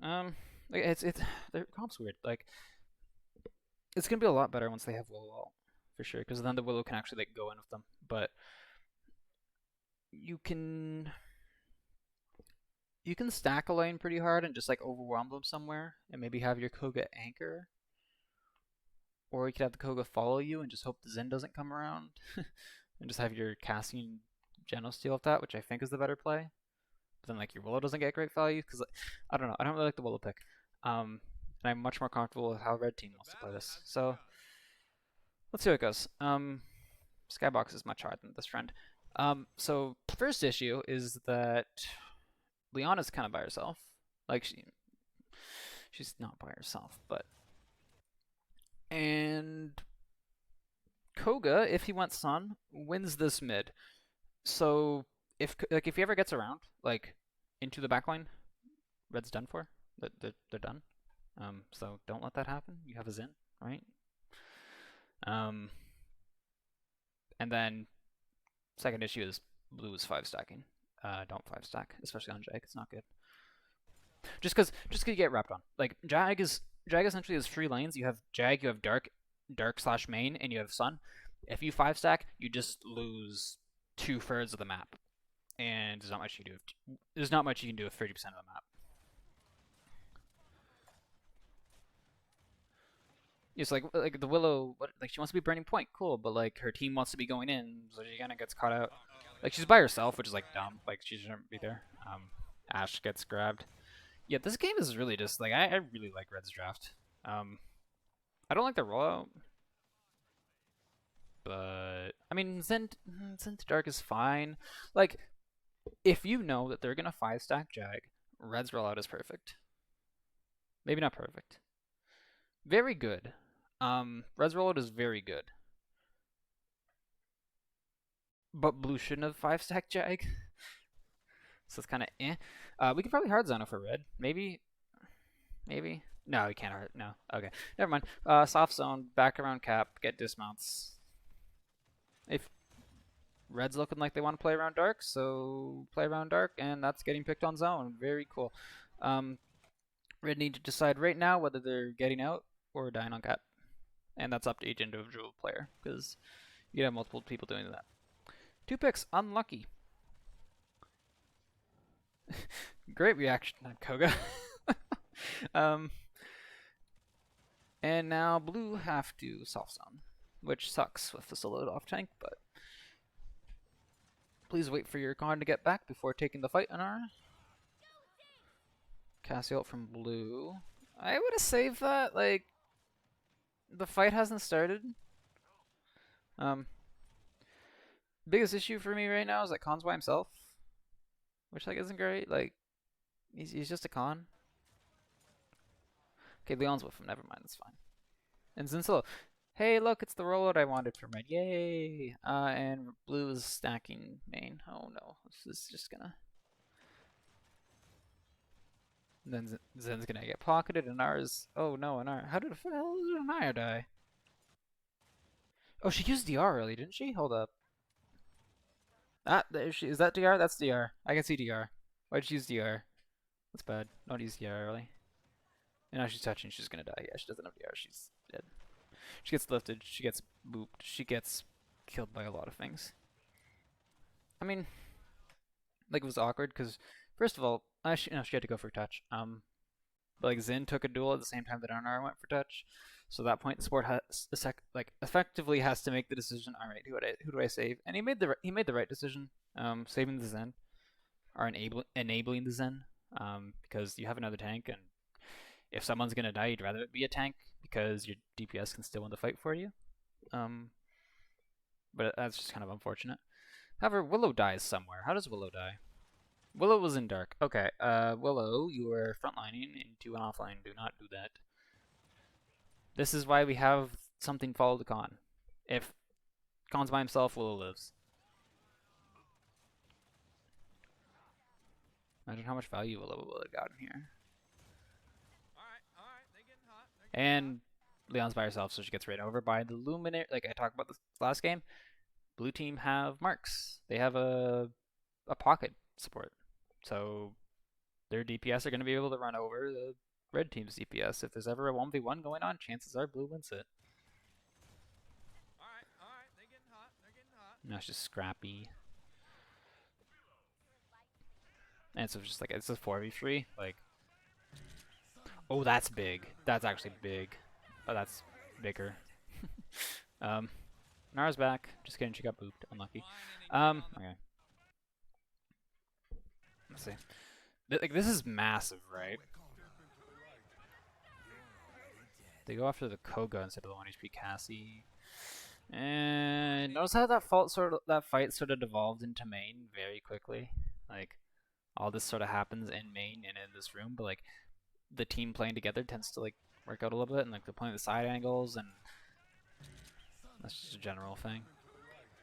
their comp's weird. Like it's gonna be a lot better once they have Willow for sure, because then the Willow can actually like go in with them. But you can stack a lane pretty hard and just like overwhelm them somewhere, and maybe have your Koga anchor, or you could have the Koga follow you and just hope the Zen doesn't come around, and just have your Cassie and Genos deal with that, which I think is the better play. But then like your Willow doesn't get great value because I don't know. I don't really like the Willow pick. And I'm much more comfortable with how red team wants to play this. So let's see how it goes. Skybox is much harder than this friend. So first issue is that Leonna's kind of by herself. Like she's not by herself, but and Koga, if he went Sun, wins this mid. So if he ever gets around like into the backline, red's done for. They're done. So don't let that happen. You have a Zen, right? And then second issue is blue is 5-stacking. Don't 5-stack, especially on Jag. It's not good. Just because you get wrapped on. Like Jag essentially has 3 lanes. You have Jag, you have dark / main, and you have Sun. If you 5-stack, you just lose 2/3 of the map, and there's not much you can do. There's not much you can do with 30% of the map. It's like the Willow, like she wants to be Burning Point, cool, but like her team wants to be going in, so she kind of gets caught out. Like she's by herself, which is like dumb. Like she shouldn't be there. Ash gets grabbed. Yeah, this game is really just like I really like Red's draft. I don't like the rollout, but I mean Zen to Dark is fine. Like if you know that they're gonna 5-stack Jag, Red's rollout is perfect. Maybe not perfect. Very good. Red's rollout is very good. But blue shouldn't have 5-stack Jag. So it's kind of eh. We can probably hard zone it for red. Maybe. No, we can't hard. No. Okay. Never mind. Soft zone, back around cap, get dismounts. If red's looking like they want to play around dark, so play around dark, and that's getting picked on zone. Very cool. Red need to decide right now whether they're getting out or dying on cap. And that's up to each individual player, because you can have multiple people doing that. 2 picks, unlucky. Great reaction on Koga. And now blue have to soft zone, which sucks with the soloed off tank, but please wait for your con to get back before taking the fight on our Cassie out from blue. I would have saved that, like the fight hasn't started. Biggest issue for me right now is that Khan's by himself, which like isn't great. Like he's just a Khan. Okay, Leon's with him. Never mind, that's fine. And Zinsolo, hey, look, it's the rollout I wanted from red. Yay! And blue is stacking main. Oh no, this is just gonna. And then Zen's gonna get pocketed, and ours. Oh no, and our. How did the hell did Anaya die? Oh, she used DR early, didn't she? Hold up. Ah, there she is. That DR? That's DR. I can see DR. Why'd she use DR? That's bad. Don't use DR early. And now she's touching. She's gonna die. Yeah, she doesn't have DR. She's dead. She gets lifted. She gets booped. She gets killed by a lot of things. I mean, like it was awkward because first of all, she had to go for touch. But like Zin took a duel at the same time that Arnar went for touch. So at that point, the sport has effectively has to make the decision. All right, who do I save? And he made the right decision. Saving the Zen, or enabling the Zen. Because you have another tank, and if someone's gonna die, you'd rather it be a tank because your DPS can still win the fight for you. But that's just kind of unfortunate. However, Willow dies somewhere. How does Willow die? Willow was in dark. Okay, Willow, you are frontlining into an offline. Do not do that. This is why we have something follow the Khan. If Khan's by himself, Willow lives. Imagine how much value Willow would have gotten here. Alright, they're getting hot. They're getting And Leon's by herself, so she gets ran over by the Luminary. Like I talked about this last game, blue team have marks. They have a pocket support. So their DPS are going to be able to run over the red team's DPS. If there's ever a 1v1 going on, chances are blue wins it. Alright, they're getting hot. They're getting hot. Now it's just scrappy. And so just like, it's a 4v3. Like, oh, that's big. That's actually big. Oh, that's bigger. Nara's back. Just kidding, she got booped. Unlucky. Okay. Let's see. Like this is massive, right? They go after the Koga instead of the 1 HP Cassie. And notice how that fight sort of devolved into main very quickly. Like all this sort of happens in main and in this room, but like the team playing together tends to like work out a little bit, and like they're playing the side angles, and that's just a general thing.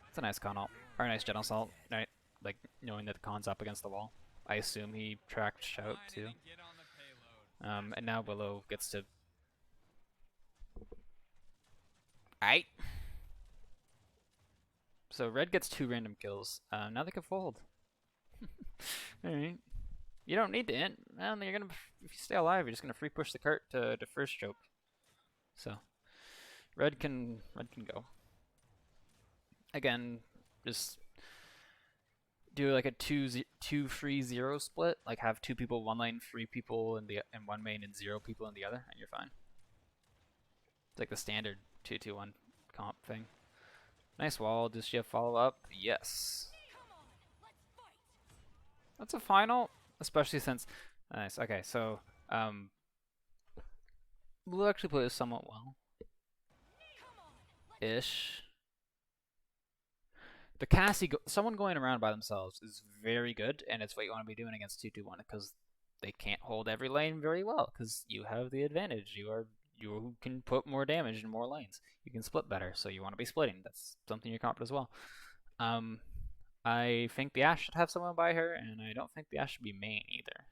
It's a nice con ult, or a nice gen assault, right? Like knowing that the con's up against the wall. I assume he tracked Shout too. And now Willow gets to. Aight. So red gets 2 random kills. Now they can fold. Alright. You don't need to int. Well, you're gonna, if you stay alive, you're just gonna free push the cart to first choke. So red can go. Again, just do like a 2 free 0 split. Like have 2 people one lane, 3 people in one main, and 0 people in the other, and you're fine. It's like the standard 2-2-1 comp thing. Nice wall. Does she have follow up? Yes. That's a final, especially since. Nice. Okay, so Blue actually plays somewhat well. Ish. The Cassie, someone going around by themselves is very good, and it's what you want to be doing against 2-2-1 because they can't hold every lane very well because you have the advantage. You can put more damage in more lanes. You can split better, so you want to be splitting. That's something you're competent as well. I think the Ashe should have someone by her, and I don't think the Ashe should be main either.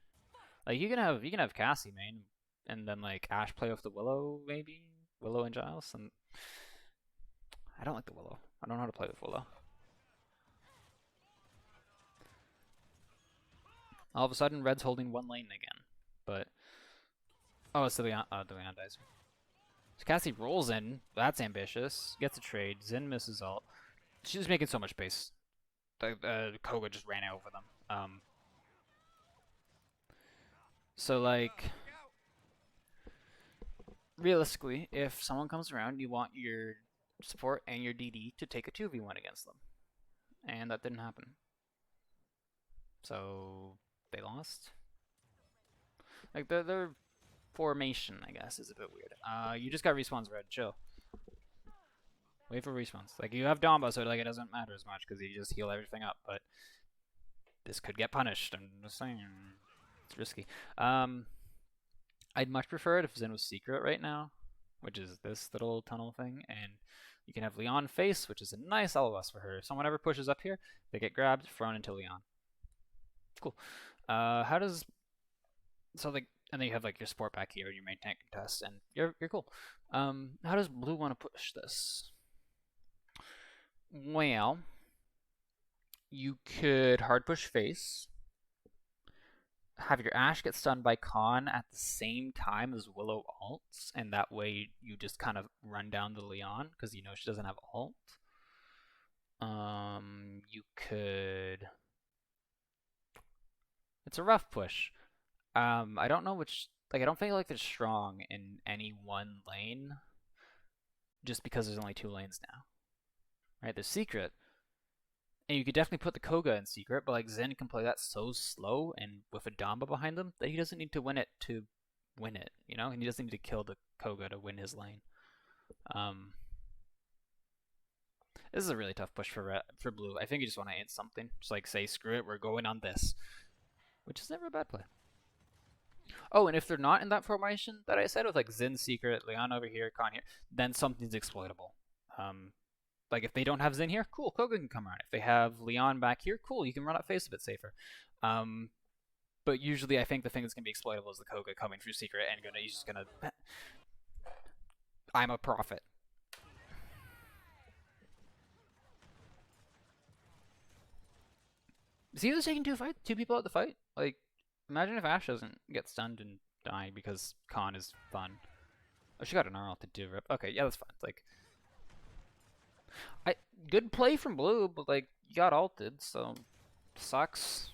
Like you can have Cassie main, and then like Ashe play with the Willow maybe, Willow and Giles, and I don't like the Willow. I don't know how to play with Willow. All of a sudden, Red's holding one lane again, but oh, it's the Leon dies. So Cassie rolls in. That's ambitious. Gets a trade. Xin misses ult. She's making so much space. Koga just ran over them. So like, realistically, if someone comes around, you want your support and your DD to take a 2v1 against them, and that didn't happen. So they lost. Like their formation, I guess, is a bit weird. You just got respawns, Red. Chill. Wait for respawns. Like you have Domba, so like it doesn't matter as much because you just heal everything up. But this could get punished. I'm just saying, it's risky. I'd much prefer it if Xin was secret right now, which is this little tunnel thing, and you can have Leon face, which is a nice LOS for her. If someone ever pushes up here, they get grabbed, thrown into Leon. Cool. How does like, and then you have like your support back here, your main tank contest, and you're cool. How does Blue want to push this? Well, you could hard push face, have your Ashe get stunned by Khan at the same time as Willow ults, and that way you just kind of run down the Leon because you know she doesn't have ult. You could. It's a rough push. I don't know which. Like, I don't feel like they're strong in any one lane, just because there's only 2 lanes now. Right? There's secret, and you could definitely put the Koga in secret, but like Xin can play that so slow and with a Damba behind him that he doesn't need to win it to win it, you know? And he doesn't need to kill the Koga to win his lane. This is a really tough push for Blue. I think you just want to int something. Just like say, screw it, we're going on this. Which is never a bad play. Oh, and if they're not in that formation that I said with like Xin secret, Leon over here, Khan here, then something's exploitable. Like if they don't have Xin here, cool, Koga can come around. If they have Leon back here, cool, you can run up face a bit safer. But usually I think the thing that's gonna be exploitable is the Koga coming through secret and he's just gonna I'm a prophet. See who's taking 2 people out the fight? Like, imagine if Ashe doesn't get stunned and die because Khan is fun. Oh, she got an R to do rip. Okay, yeah, that's fine. Like, good play from Blue, but like you got ulted, so sucks.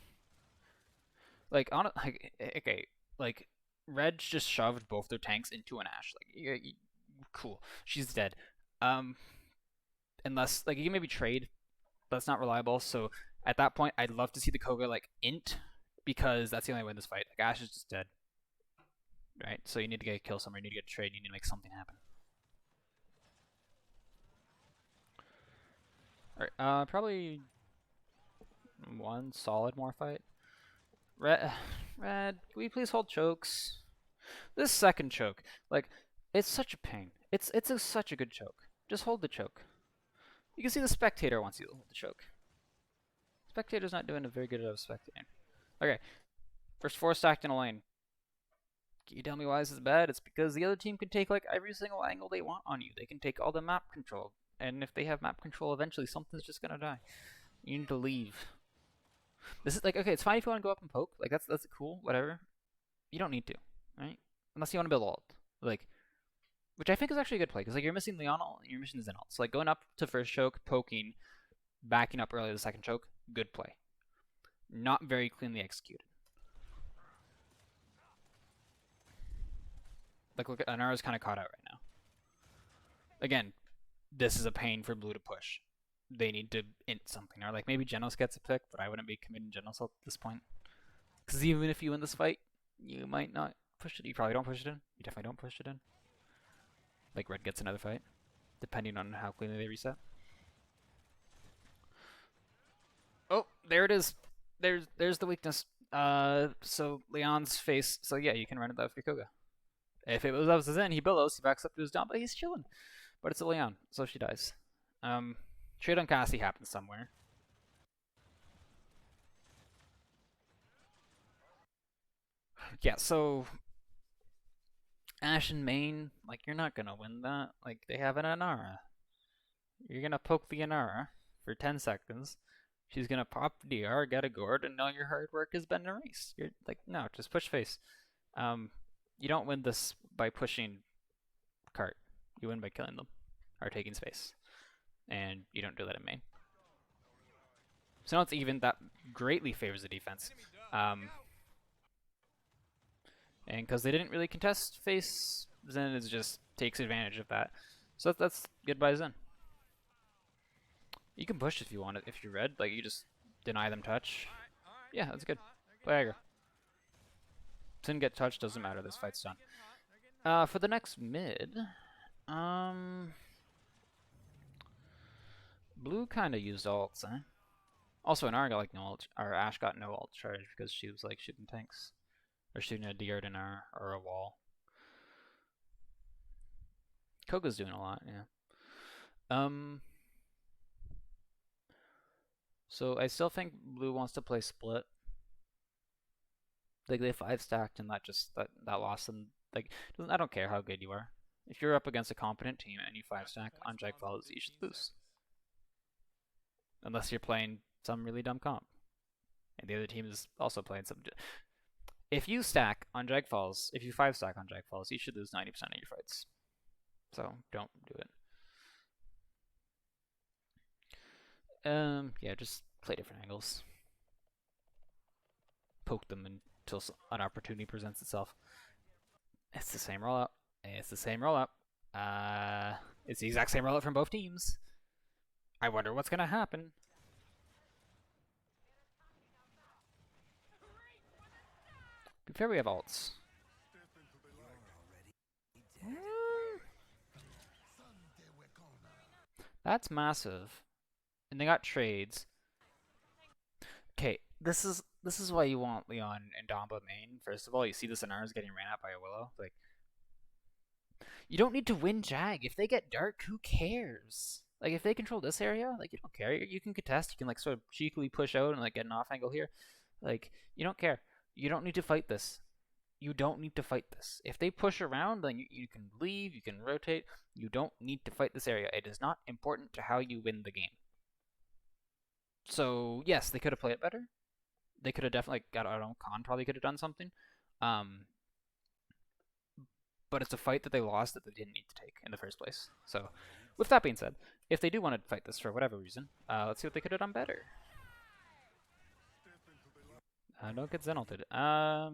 Like okay, like Red just shoved both their tanks into an Ashe. Like, cool, she's dead. Unless like you can maybe trade, but that's not reliable. So at that point, I'd love to see the Koga like int because that's the only way in this fight. Like Ashe is just dead, right? So you need to get a kill somewhere. You need to get a trade. You need to make something happen. All right, probably one solid more fight. Red, can we please hold chokes? This second choke, like, it's such a pain. It's such a good choke. Just hold the choke. You can see the spectator wants you to hold the choke. Spectator's not doing a very good job of spectating. Okay, first 4 stacked in a lane. Can you tell me why this is bad? It's because the other team can take like every single angle they want on you. They can take all the map control, and if they have map control, eventually something's just gonna die. You need to leave. This is like, okay, it's fine if you want to go up and poke. Like that's cool, whatever. You don't need to, right? Unless you want to build ult, like, which I think is actually a good play because like you're missing Leon ult, and you're missing Zen ult. So like going up to first choke, poking, backing up early to the second choke, good play. Not very cleanly executed. Like look, Anara's kind of caught out right now. Again, this is a pain for blue to push. They need to int something, or like maybe Genos gets a pick, but I wouldn't be committing Genos at this point. Because even if you win this fight, you might not push it. You probably don't push it in. You definitely don't push it in. Like red gets another fight, depending on how cleanly they reset. Oh, there it is. There's the weakness. So Leon's face. So yeah, you can run it that with your Koga. If it was up to Zen, he billows, he backs up to his down, but he's chilling. But it's a Leon, so she dies. Trade on Cassie happens somewhere. Yeah, so Ashe and Main, like you're not gonna win that. Like they have an Anara. You're gonna poke the Anara for 10 seconds. She's gonna pop DR, get a gourd, and now your hard work has been erased. You're like, no, just push face. You don't win this by pushing cart. You win by killing them or taking space, and you don't do that in main. So now it's even. That greatly favors the defense. And because they didn't really contest face, Zen is just takes advantage of that. So that's good by Zen. You can push if you want it. If you're red, like you just deny them touch. Yeah, that's good. Play aggro. Zen get touched, doesn't matter. This fight's done. For the next mid, blue kind of used ults, eh? Also, Inara got like no ult, or Ashe got no ult charge because she was like shooting tanks. Or shooting a DR Inara or a wall. Koga's doing a lot, yeah. So I still think blue wants to play split. Like they 5 stacked and that lost them. Like I don't care how good you are. If you're up against a competent team and you 5 stack on Jag Falls, you should lose. Unless you're playing some really dumb comp. And the other team is also playing some. If you stack on Jag Falls, if you 5 stack on Jag Falls, you should lose 90% of your fights. So don't do it. Yeah, just play different angles. Poke them until an opportunity presents itself. It's the same rollout. It's the same rollout. It's the exact same rollout from both teams. I wonder what's gonna happen. To be fair, we have ults. That's massive. And they got trades. Okay, this is why you want Leon and Domba main. First of all, you see the Inara is getting ran at by a Willow. Like, you don't need to win Jag. If they get dark, who cares? Like, if they control this area, like, you don't care. You can contest. You can, like, sort of cheekily push out and, like, get an off angle here. Like, you don't care. You don't need to fight this. You don't need to fight this. If they push around, then you can leave. You can rotate. You don't need to fight this area. It is not important to how you win the game. So, yes, they could have played it better. They could have definitely, I don't know, Khan probably could have done something. But it's a fight that they lost that they didn't need to take in the first place. So, with that being said, if they do want to fight this for whatever reason, let's see what they could have done better. Don't get Zen ulted. Yeah,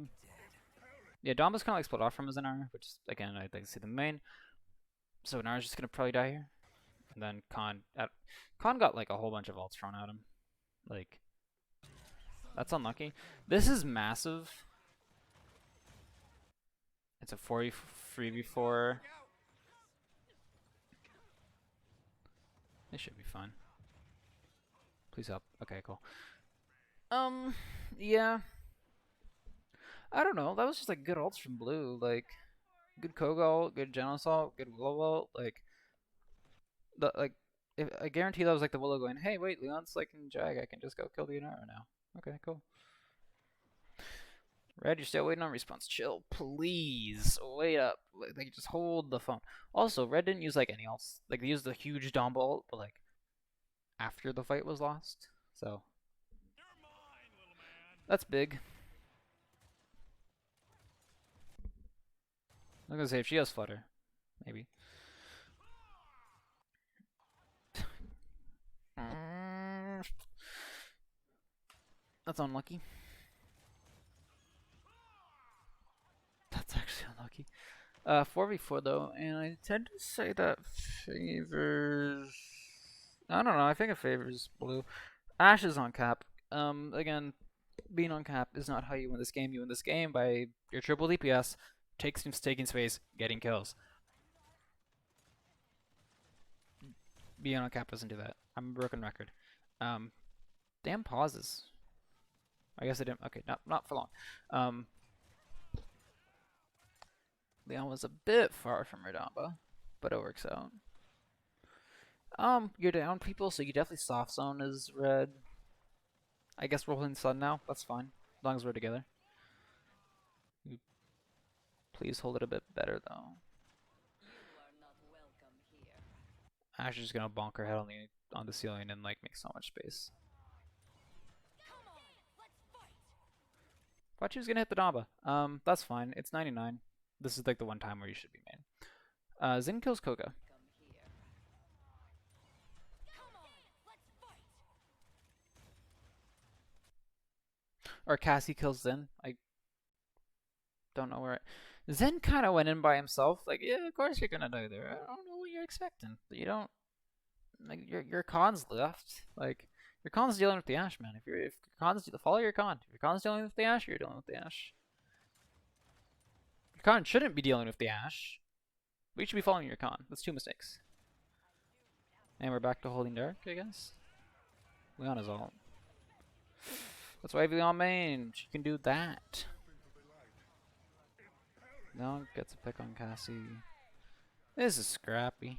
Domba's kind of like split off from his Inara, which is, again, I think see the main. So Inara's just going to probably die here. And then Khan got like a whole bunch of ults thrown at him. Like, That's unlucky. This is massive. It's a 3v4. This should be fun. Please help. Okay, cool. Yeah. I don't know. That was just like good ults from blue. Like, good Koga ult, good Gen Assault, good Willow ult. Like, I guarantee that was like the Willow going, hey, wait, Leon's like in Jag. I can just go kill the Unara now. Okay, cool. Red, you're still waiting on response. Chill, please. Wait up. Like, just hold the phone. Also, Red didn't use like any else. Like, they used the huge Dombo ult, but like after the fight was lost. So that's big. I'm gonna say if she has Flutter, maybe. That's unlucky. That's actually unlucky. 4v4 though, and I tend to say that favors. I don't know. I think it favors blue. Ashe is on cap. Again, being on cap is not how you win this game. You win this game by your triple DPS, taking space, getting kills. Being on cap doesn't do that. I'm a broken record. Damn pauses. I guess I didn't. Okay, not for long. Leon was a bit far from Radamba, but it works out. You're down people, so you definitely soft zone as Red. I guess we're holding Sun now. That's fine, as long as we're together. Please hold it a bit better though. Ashe is just gonna bonk her head on the ceiling and like make so much space. Thought she was gonna hit the Damba. That's fine. It's 99. This is like the one time where you should be main. Zin kills Koga. Or Cassie kills Zen. I don't know where Zen kind of went in by himself. Like, yeah, of course you're gonna die there. I don't know what you're expecting. You don't like your con's left. Like your con's dealing with the Ashe, man. If your con's follow your con. If your con's dealing with the Ashe, you're dealing with the Ashe. Your con shouldn't be dealing with the Ashe. We should be following your con. That's two mistakes. And we're back to holding dark, I guess. Leona's ult. That's why Leon main. She can do that. Leon gets a pick on Cassie. This is scrappy.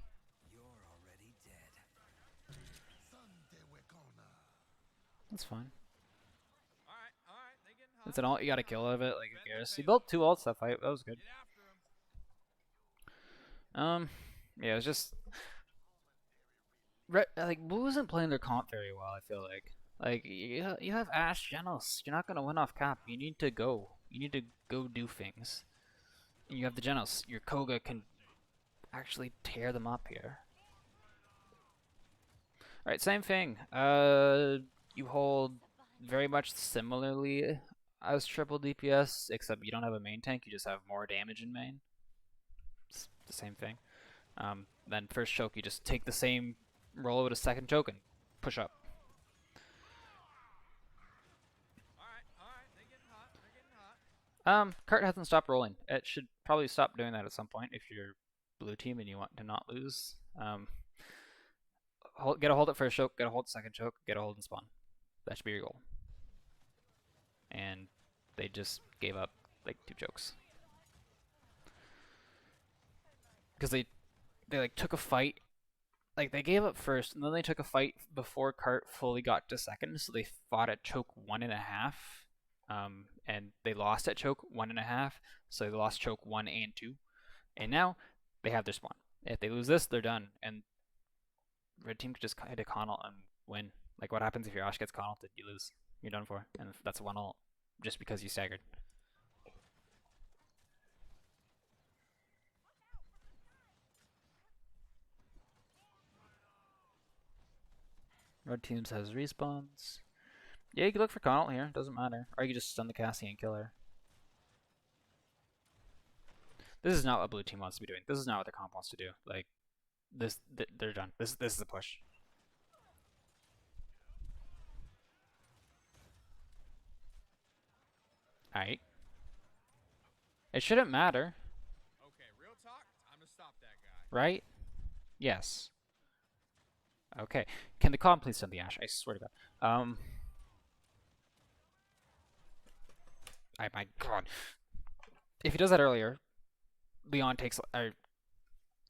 That's fine. It's an ult you gotta kill out of it, like who cares? He built two ults that fight, that was good. Yeah, it was just like Blue isn't playing their comp very well, I feel like. Like you have Ashe Genos. You're not gonna win off cap. You need to go. You need to go do things. And you have the Genos. Your Koga can actually tear them up here. Alright, same thing. You hold very much similarly as triple DPS, except you don't have a main tank, you just have more damage in main. It's the same thing. Then first choke, you just take the same roll with a second choke and push up. Cart hasn't stopped rolling. It should probably stop doing that at some point if you're blue team and you want to not lose. Get a hold at first choke, get a hold at second choke, get a hold and spawn. That should be your goal. And they just gave up like 2 chokes. Because they like took a fight. Like they gave up first and then they took a fight before Cart fully got to second, so they fought at choke 1.5. And they lost at choke 1.5, so they lost choke 1 and 2. And now they have their spawn. If they lose this, they're done. And red team could just hit a con ult and win. Like what happens if your Ashe gets con ulted? You lose. You're done for. And that's one ult just because you staggered. Red teams has respawns. Yeah, you can look for con ult here. Doesn't matter. Or you can just stun the Cassie and kill her. This is not what blue team wants to be doing. This is not what the comp wants to do. Like, they're done. This is the push. Alright. It shouldn't matter, Okay, real talk. Time to stop that guy. right? Yes. Okay. Can the Con please send the Ash? I swear to God. My God. If he does that earlier, Leon takes.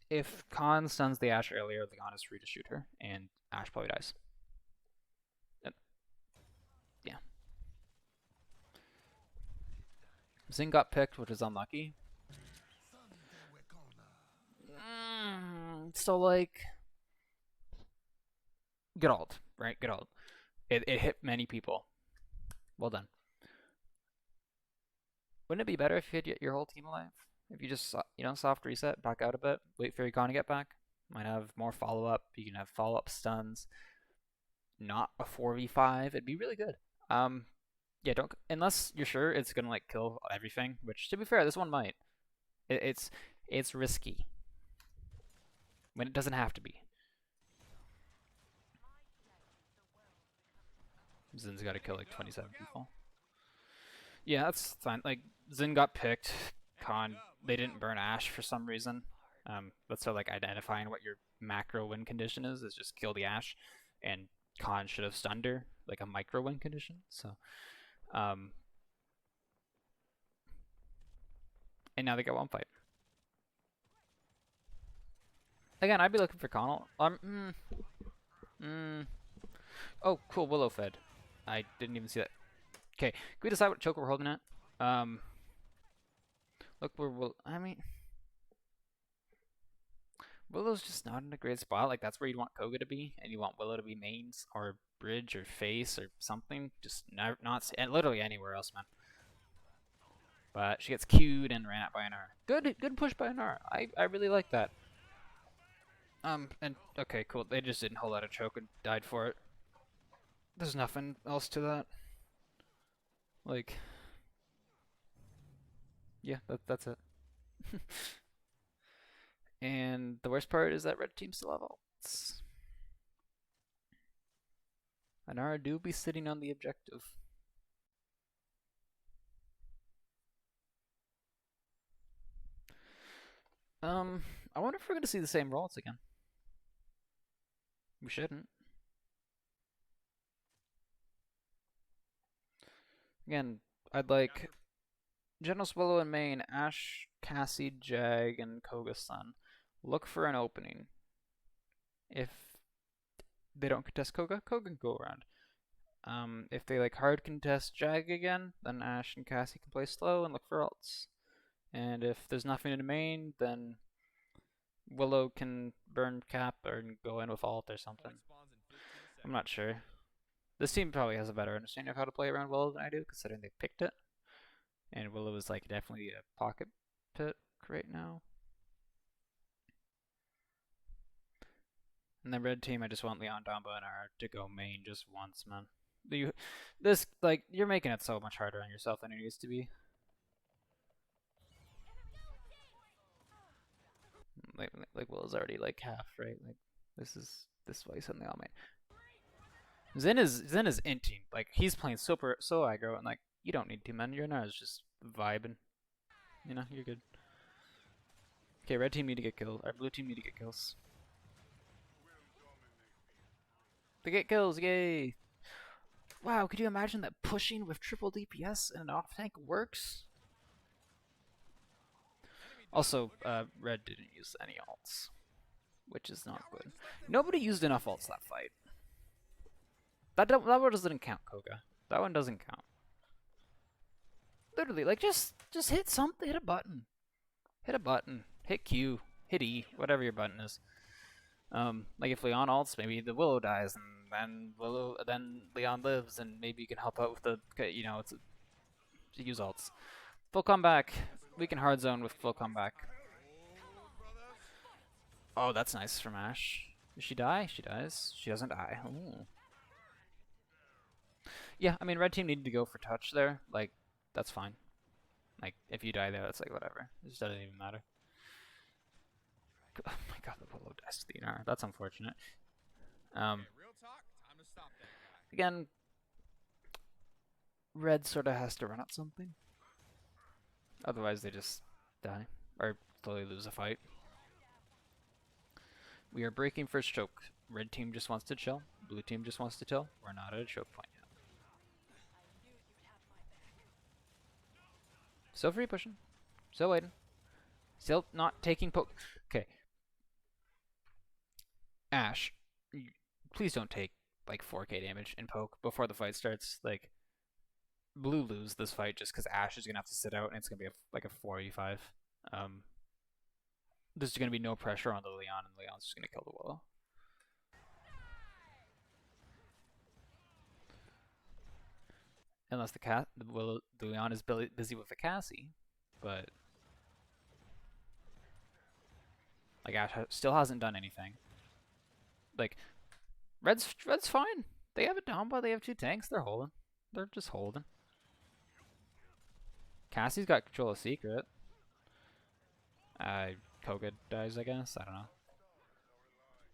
If Khan stuns the Ash earlier, Leon is free to shoot her, and Ash probably dies. Yeah. Zing got picked, which is unlucky. So, like, good ult, right? Good ult. It hit many people. Well done. Wouldn't it be better if you had your whole team alive? If you just, soft reset, back out a bit, wait for your Con to get back? Might have more follow-up. You can have follow-up stuns. Not a 4v5. It'd be really good. Yeah, don't, unless you're sure it's gonna like kill everything. Which, to be fair, this one might. It's risky when it doesn't have to be. Zin's got to kill like 27 people. Yeah, that's fine. Like Zin got picked. Con, they didn't burn Ash for some reason. That's so like identifying what your macro win condition is just kill the Ash, and Con should have stunned her like a micro win condition. So, and now they got one fight. Again, I'd be looking for Connell. Oh, cool, Willow fed. I didn't even see that. Okay, can we decide what choker we're holding at? Look where Willow's just not in a great spot. Like, that's where you'd want Koga to be, and you want Willow to be mains, or bridge, or face, or something. Just not and literally anywhere else, man. But she gets queued and ran out by an R. Good push by an R. I really like that. And okay, cool. They just didn't hold out a choke and died for it. There's nothing else to that. Like, yeah, that's it. And the worst part is that red team still have ults. Anara do be sitting on the objective. I wonder if we're gonna see the same rolls again. We shouldn't. Again, I'd like General Swallow and main, Ash, Cassie, Jag, and Koga-san. Look for an opening. If they don't contest Koga, Koga can go around. If they like hard contest Jag again, then Ash and Cassie can play slow and look for ults. And if there's nothing in the main, then Willow can burn cap or go in with ult or something. I'm not sure. This team probably has a better understanding of how to play around Willow than I do, considering they picked it. And Willow is like definitely a pocket pick right now. And the red team, I just want Leon, Damba, and R to go main just once, man. You're making it so much harder on yourself than it needs to be. Like Willow's already like half, right? Like this is why he's suddenly all main. Zen is inting. Like he's playing so aggro, and like you don't need 2 men. Your Nara's just vibing. You know, you're good. Okay, red team need to get kills. Our blue team need to get kills. They get kills, yay! Wow, could you imagine that pushing with triple DPS and an off tank works? Also, red didn't use any ults, which is not good. Nobody used enough ults that fight. That one doesn't count, Koga. That one doesn't count. Literally, like just hit something, hit a button. Hit a button. Hit Q. Hit E. Whatever your button is. Like if Leon ults, maybe the Willow dies, and then Leon lives, and maybe you can help out with the, use ults. Full comeback. We can hard zone with full comeback. Oh, that's nice from Ash. Does she die? She dies. She doesn't die. Ooh. Yeah, I mean, red team needed to go for touch there. Like, that's fine. Like, if you die there, it's like, whatever. It just doesn't even matter. Oh my god, the Willow dies to the Inara. That's unfortunate. Again, red sort of has to run up something. Otherwise, they just die or slowly lose a fight. We are breaking first choke. Red team just wants to chill. Blue team just wants to chill. We're not at a choke point yet. Still free pushing. Still waiting. Still not taking poke. Okay. Ash, please don't take like 4k damage in poke before the fight starts. Like, blue lose this fight just because Ash is gonna have to sit out and it's gonna be like a 485. There's gonna be no pressure on the Leon, and Leon's just gonna kill the Willow. Unless the Leon is busy with the Cassie, but like Ash still hasn't done anything. Like Red's fine. They have a Domba, they have 2 tanks, they're holding. They're just holding. Cassie's got control of Secret. Koga dies, I guess. I don't know.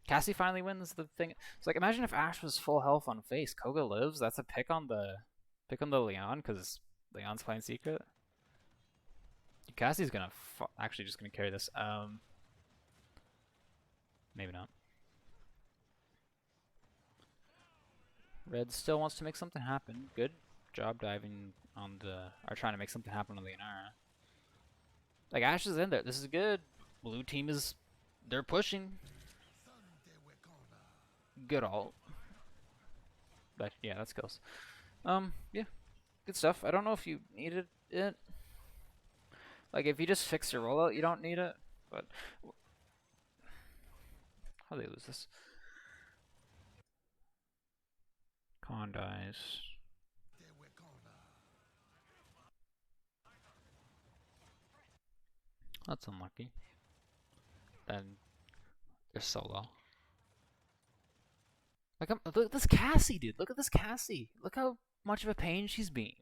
Cassie finally wins the thing. It's like, imagine if Ash was full health on face. Koga lives. That's a pick on the Leon because Leon's playing Secret. Cassie's gonna actually just gonna carry this. Maybe not. Red still wants to make something happen. Good job diving on the, or trying to make something happen on the Inara. Like, Ash is in there. This is good. Blue team is, they're pushing. Good ult. But yeah, that's kills. Yeah, good stuff. I don't know if you needed it. Like, if you just fix your rollout, you don't need it. But how do they lose this? Con dies. That's unlucky. Then they're solo. Like, look at this Cassie, dude. Look at this Cassie. Look how much of a pain she's being.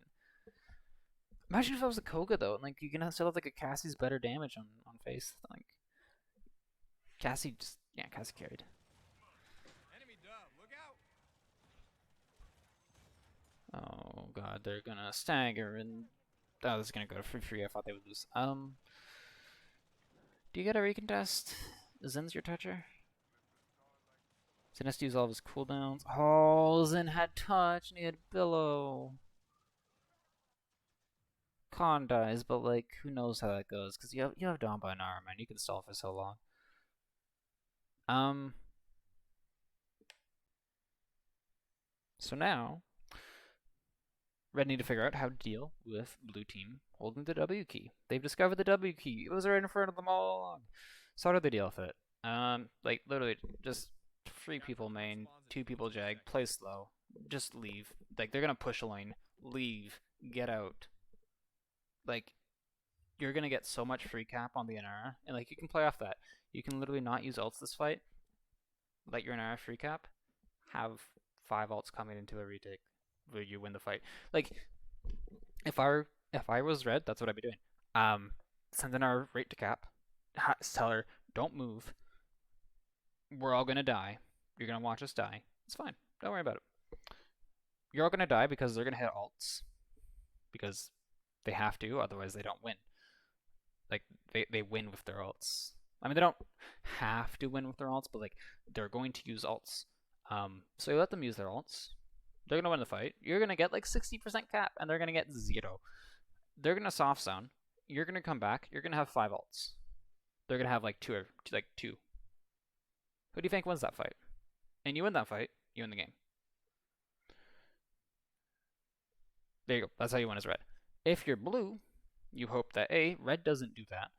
Imagine if I was a Koga though, and like you can still have like a Cassie's better damage on face. Like Cassie just, yeah, Cassie carried. Enemy dub, look out. Oh god, they're gonna stagger and oh, this is gonna go to free. I thought they would lose. Do you get a recontest? Zen's your toucher? Zen has to use all of his cooldowns. Oh, Zen had touch and he had billow. Con dies, but like who knows how that goes? Because you have Dawn by an arm, man. You can stall for so long. So now Red need to figure out how to deal with blue team holding the W key. They've discovered the W key. It was right in front of them all along. So how do they deal with it? Like literally just 3 people main, 2 people jag, play slow, just leave. Like they're gonna push a lane, leave, get out. Like you're gonna get so much free cap on the Inara, and like you can play off that. You can literally not use ults this fight, let your Inara free cap, have 5 ults coming into a retake where you win the fight. Like if I was Red, that's what I'd be doing. Send Inara right to cap, tell her don't move. We're all gonna die. You're gonna watch us die. It's fine. Don't worry about it. You're all gonna die because they're gonna hit ults. Because they have to, otherwise they don't win. Like they win with their ults. I mean, they don't have to win with their ults, but like they're going to use ults. So you let them use their ults. They're gonna win the fight. You're gonna get like 60% cap, and they're gonna get 0. They're gonna soft zone. You're gonna come back. You're gonna have 5 ults. They're gonna have like 2. Who do you think wins that fight? And you win that fight, you win the game. There you go. That's how you win as Red. If you're blue, you hope that Red doesn't do that,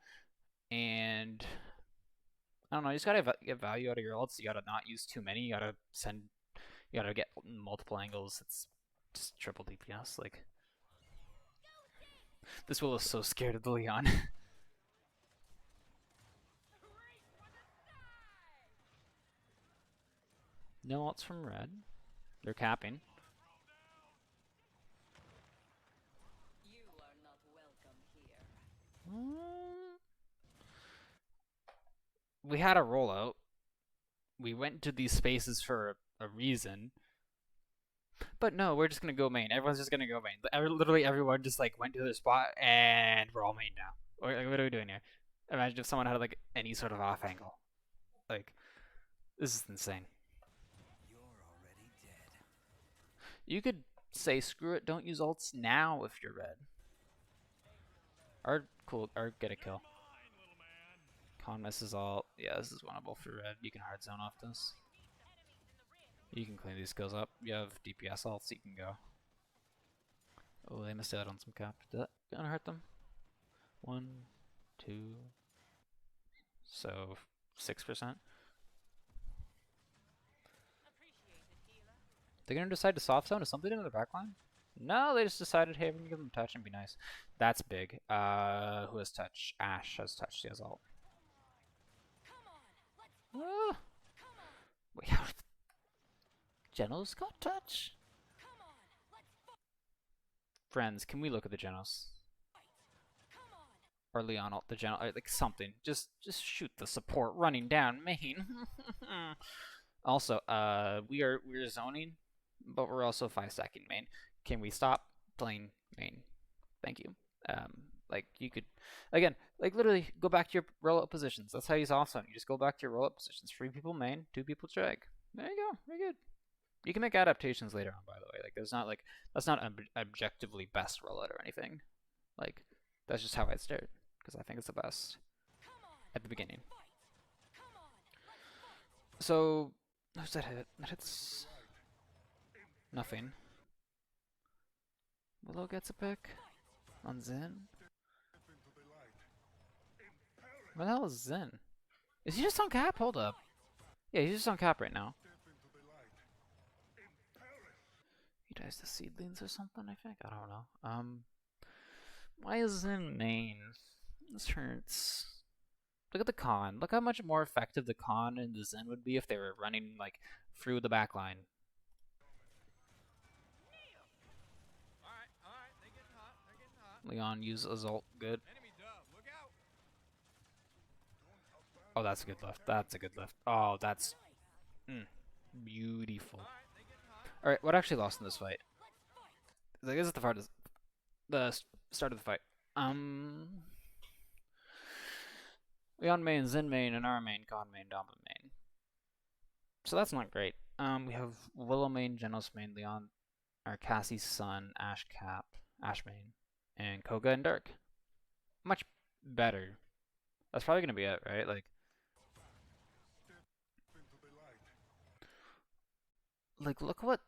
and I don't know. You just gotta get value out of your ults. You gotta not use too many. You gotta get multiple angles. It's just triple DPS. Like this Willow's so scared of the Leon. No ults from Red. They're capping. You are not welcome here. We had a rollout. We went to these spaces for a reason. But no, we're just gonna go main. Everyone's just gonna go main. Literally everyone just like went to their spot, and we're all main now. Like, what are we doing here? Imagine if someone had like any sort of off angle. Like, this is insane. You're already dead. You could say screw it, don't use ults now if you're red. Or get a kill. Con misses ult. Yeah, this is winnable for red. You can hard zone off this. You can clean these skills up. You have DPS ults, you can go. Oh, they missed out on some cap. Is that gonna hurt them? 1, 2. So 6%. They're gonna decide to soft zone? Is something in the backline? No, they just decided, hey, we're gonna give them touch and be nice. That's big. Who has touch? Ashe has touch. She has ult. Wait, how? Genos got touch? Friends, can we look at the Genos? Or Leon ult the Genos, like something. Just shoot the support running down main. Also, we're zoning, but we're also 5-stacking main. Can we stop playing main? Thank you. Like you could, again, like literally go back to your roll-up positions. That's how you soft zone. You just go back to your roll-up positions. 3 people main, 2 people drag. There you go. Very good. You can make adaptations later on, by the way. Like there's not like that's not objectively best rollout or anything. Like that's just how I start because I think it's the best at the beginning. So who's that hit? That hits nothing. Willow gets a pick on Zen. Where the hell is Zen? Is he just on cap? Hold up. Yeah, he's just on cap right now. He dies to seedlings or something, I think. I don't know. Why is Zen main? This hurts. Look at the con. Look how much more effective the con and the Zen would be if they were running like through the back line. Alright, they're getting hot, they're getting hot. Leon uses ult. Good. Enemy dove, look out! Oh, that's a good lift. That's a good lift. Oh, that's beautiful. Alright, they're getting hot. Alright, what actually lost in this fight? Like, this is the start of the fight. Leon main, Zen main, and our main, Con main, Dom main. So that's not great. We have Willow main, Genos main, Leon, our Cassie's son, Ashe cap, Ashe main, and Koga and Dirk. Much better. That's probably gonna be it, right? Like look what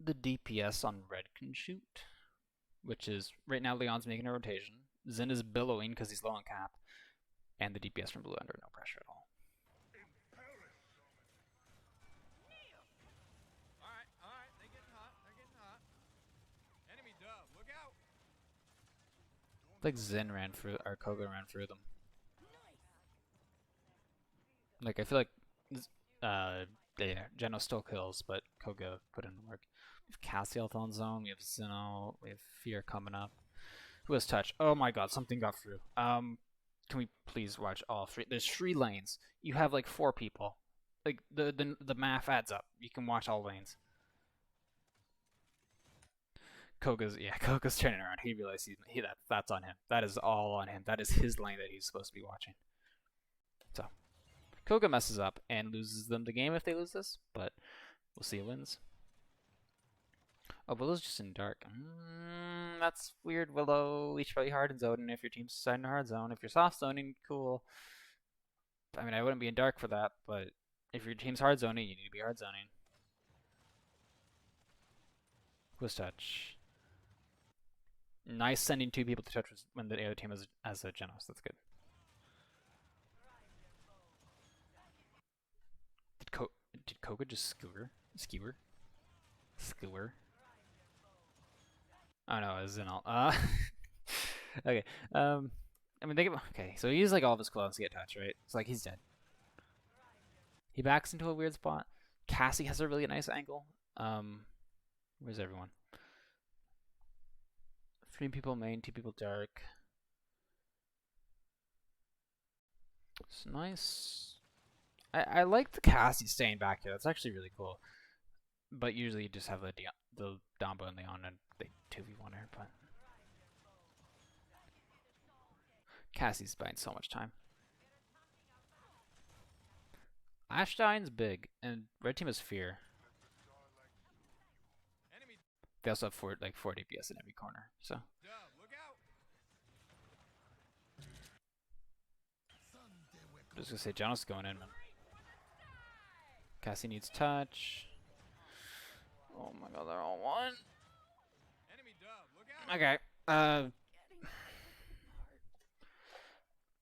the DPS on red can shoot. Which is, right now Leon's making a rotation. Zen is billowing because he's low on cap. And the DPS from blue under no pressure at all. Alright, they're getting hot, they're getting hot. Enemy dove, look out! Like Zen ran through, or Koga ran through them. Like I feel like, yeah, Geno still kills, but Koga put in the work. We have Cassiel on zone, we have Zeno, we have Fear coming up. Who has touch? Oh my god, something got through. Can we please watch all 3? There's 3 lanes. You have like 4 people. Like the math adds up. You can watch all lanes. Koga's turning around. He realized that's on him. That is all on him. That is his lane that he's supposed to be watching. So Koga messes up and loses them the game if they lose this, but we'll see who wins. Oh, Willow's just in dark. That's weird, Willow. We should probably hard zone if your team's deciding to hard zone. If you're soft zoning, cool. I mean, I wouldn't be in dark for that, but if your team's hard zoning, you need to be hard zoning. Who's touch? Nice sending 2 people to touch when the other team has a Genos. That's good. Did Koga just skewer? Skewer? Oh no, it was in all. Okay. I mean, think about. Okay, so he used like all of his clones to get touch, right? It's like he's dead. He backs into a weird spot. Cassie has a really nice angle. Where's everyone? 3 people main, 2 people dark. It's nice. I like the Cassie staying back here. That's actually really cool. But usually you just have the Dombo and Leon and they 2v1 her, but Cassie's buying so much time. Ashstein's big, and red team has Fear. Enemy They also have 4 DPS in every corner, so. dub, look out! Just gonna say, Jonas going in, man. Cassie needs touch. Oh my god, they're all one. Enemy dub, look out! Okay.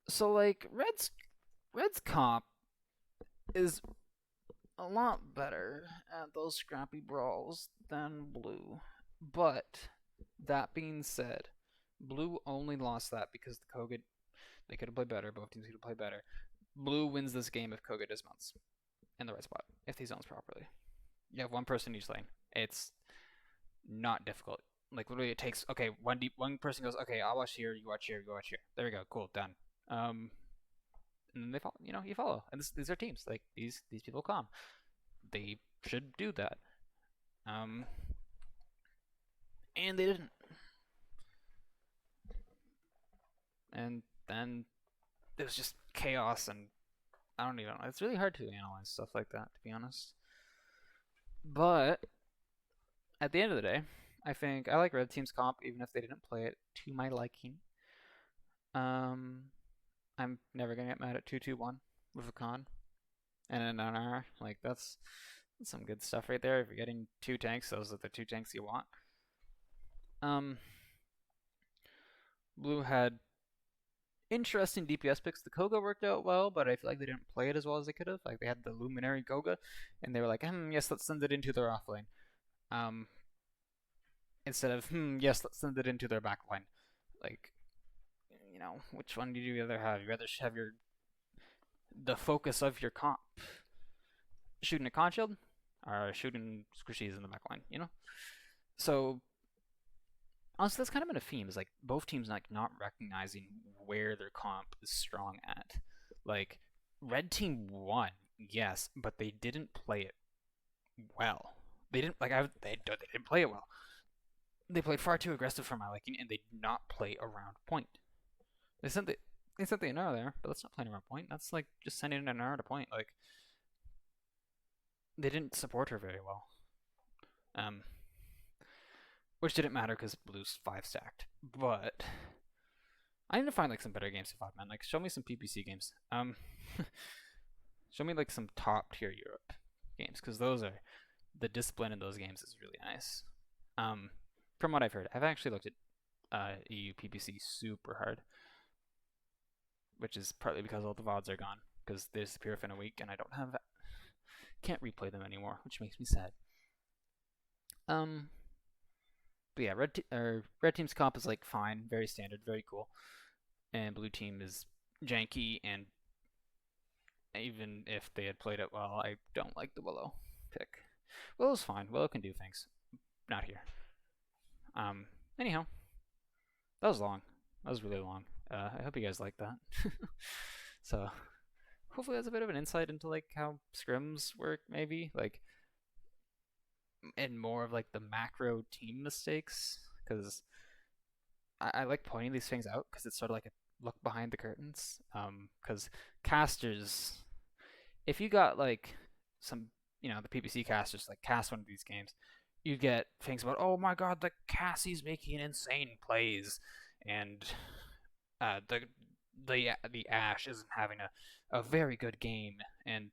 So like Red's comp is a lot better at those scrappy brawls than Blue. But that being said, Blue only lost that because the Koga they could have played better, both teams could have played better. Blue wins this game if Koga dismounts in the right spot, if he zones properly. You have one person in each lane. It's not difficult. Like literally it takes one person goes, okay, I'll watch here, you watch here, you watch here. There we go, cool, done. And then they follow, you follow. And these are teams. Like these people come. They should do that. And they didn't. And then it was just chaos, and I don't even know. It's really hard to analyze stuff like that, to be honest. But at the end of the day, I think I like Red Team's comp, even if they didn't play it to my liking. I'm never gonna get mad at 2-2-1 with a con and an NR. Like that's some good stuff right there. If you're getting 2 tanks, those are the 2 tanks you want. Blue had interesting DPS picks. The Koga worked out well, but I feel like they didn't play it as well as they could have. Like they had the Luminary Koga, and they were like, yes, let's send it into their off lane. Instead of, yes, let's send it into their back line. Like, which one do you rather have? You rather have the focus of your comp shooting a con shield or shooting squishies in the back line, So honestly, that's kind of been a theme. Is like both teams not recognizing where their comp is strong at. Like red team won, yes, but they didn't play it well. They didn't they didn't play it well. They played far too aggressive for my liking, and they did not play around point. They sent the NR there, but that's not playing around point. That's like just sending an NR to point. Like they didn't support her very well. Which didn't matter because Blue's 5 stacked. But I need to find like some better games to 5 man. Like show me some PPC games. Show me like some top tier Europe games, because the discipline in those games is really nice. From what I've heard, I've actually looked at EU PPC super hard, which is partly because all the VODs are gone, because they disappear within a week, and I can't replay them anymore, which makes me sad. But yeah, red team's comp is like fine, very standard, very cool, and blue team is janky, and even if they had played it well, I don't like the Willow pick. Willow's fine. Willow can do things. Not here. Anyhow, that was long. That was really long. I hope you guys liked that. So, hopefully that's a bit of an insight into like how scrims work, maybe like, and more of like the macro team mistakes, because I like pointing these things out because it's sort of like a look behind the curtains. Because casters, if you got like some, the PPC casters like cast one of these games, you get things about, oh my god, the Cassie's making insane plays, and the Ashe isn't having a very good game, and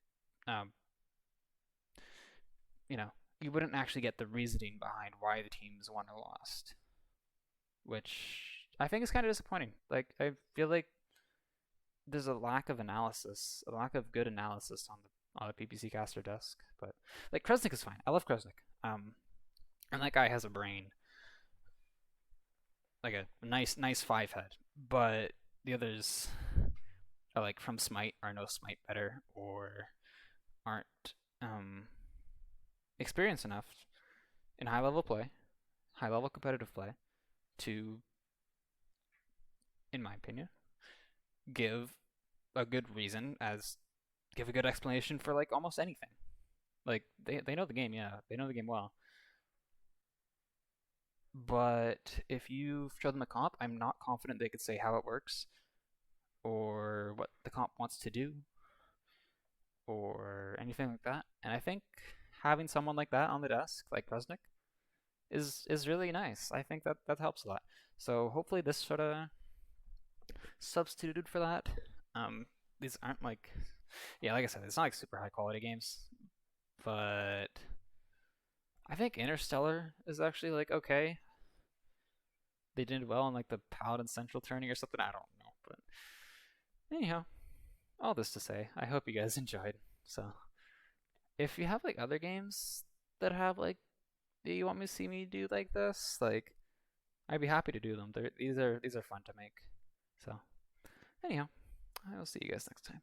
you wouldn't actually get the reasoning behind why the teams won or lost, which I think is kind of disappointing. Like I feel like there's a lack of analysis, a lack of good analysis on the PPC caster desk. But like Kresnik is fine. I love Kresnik. And that guy has a brain, like a nice 5 head. But the others are like from Smite are no Smite better, or aren't experienced enough in high level play, high level competitive play, to, in my opinion, give a good reason, give a good explanation for like almost anything. Like they know the game, yeah, they know the game well. But if you show them a comp, I'm not confident they could say how it works or what the comp wants to do or anything like that. And I think having someone like that on the desk, like Resnick, is really nice. I think that helps a lot. So hopefully this sort of substituted for that. Um, these aren't like, yeah, like I said, it's not like super high quality games, but I think Interstellar is actually like okay. They did well in like the Paladin Central tourney or something. I don't know, but anyhow, all this to say, I hope you guys enjoyed. So if you have like other games that have like that you want me to see me do like this, like I'd be happy to do them. These are fun to make. So anyhow, I will see you guys next time.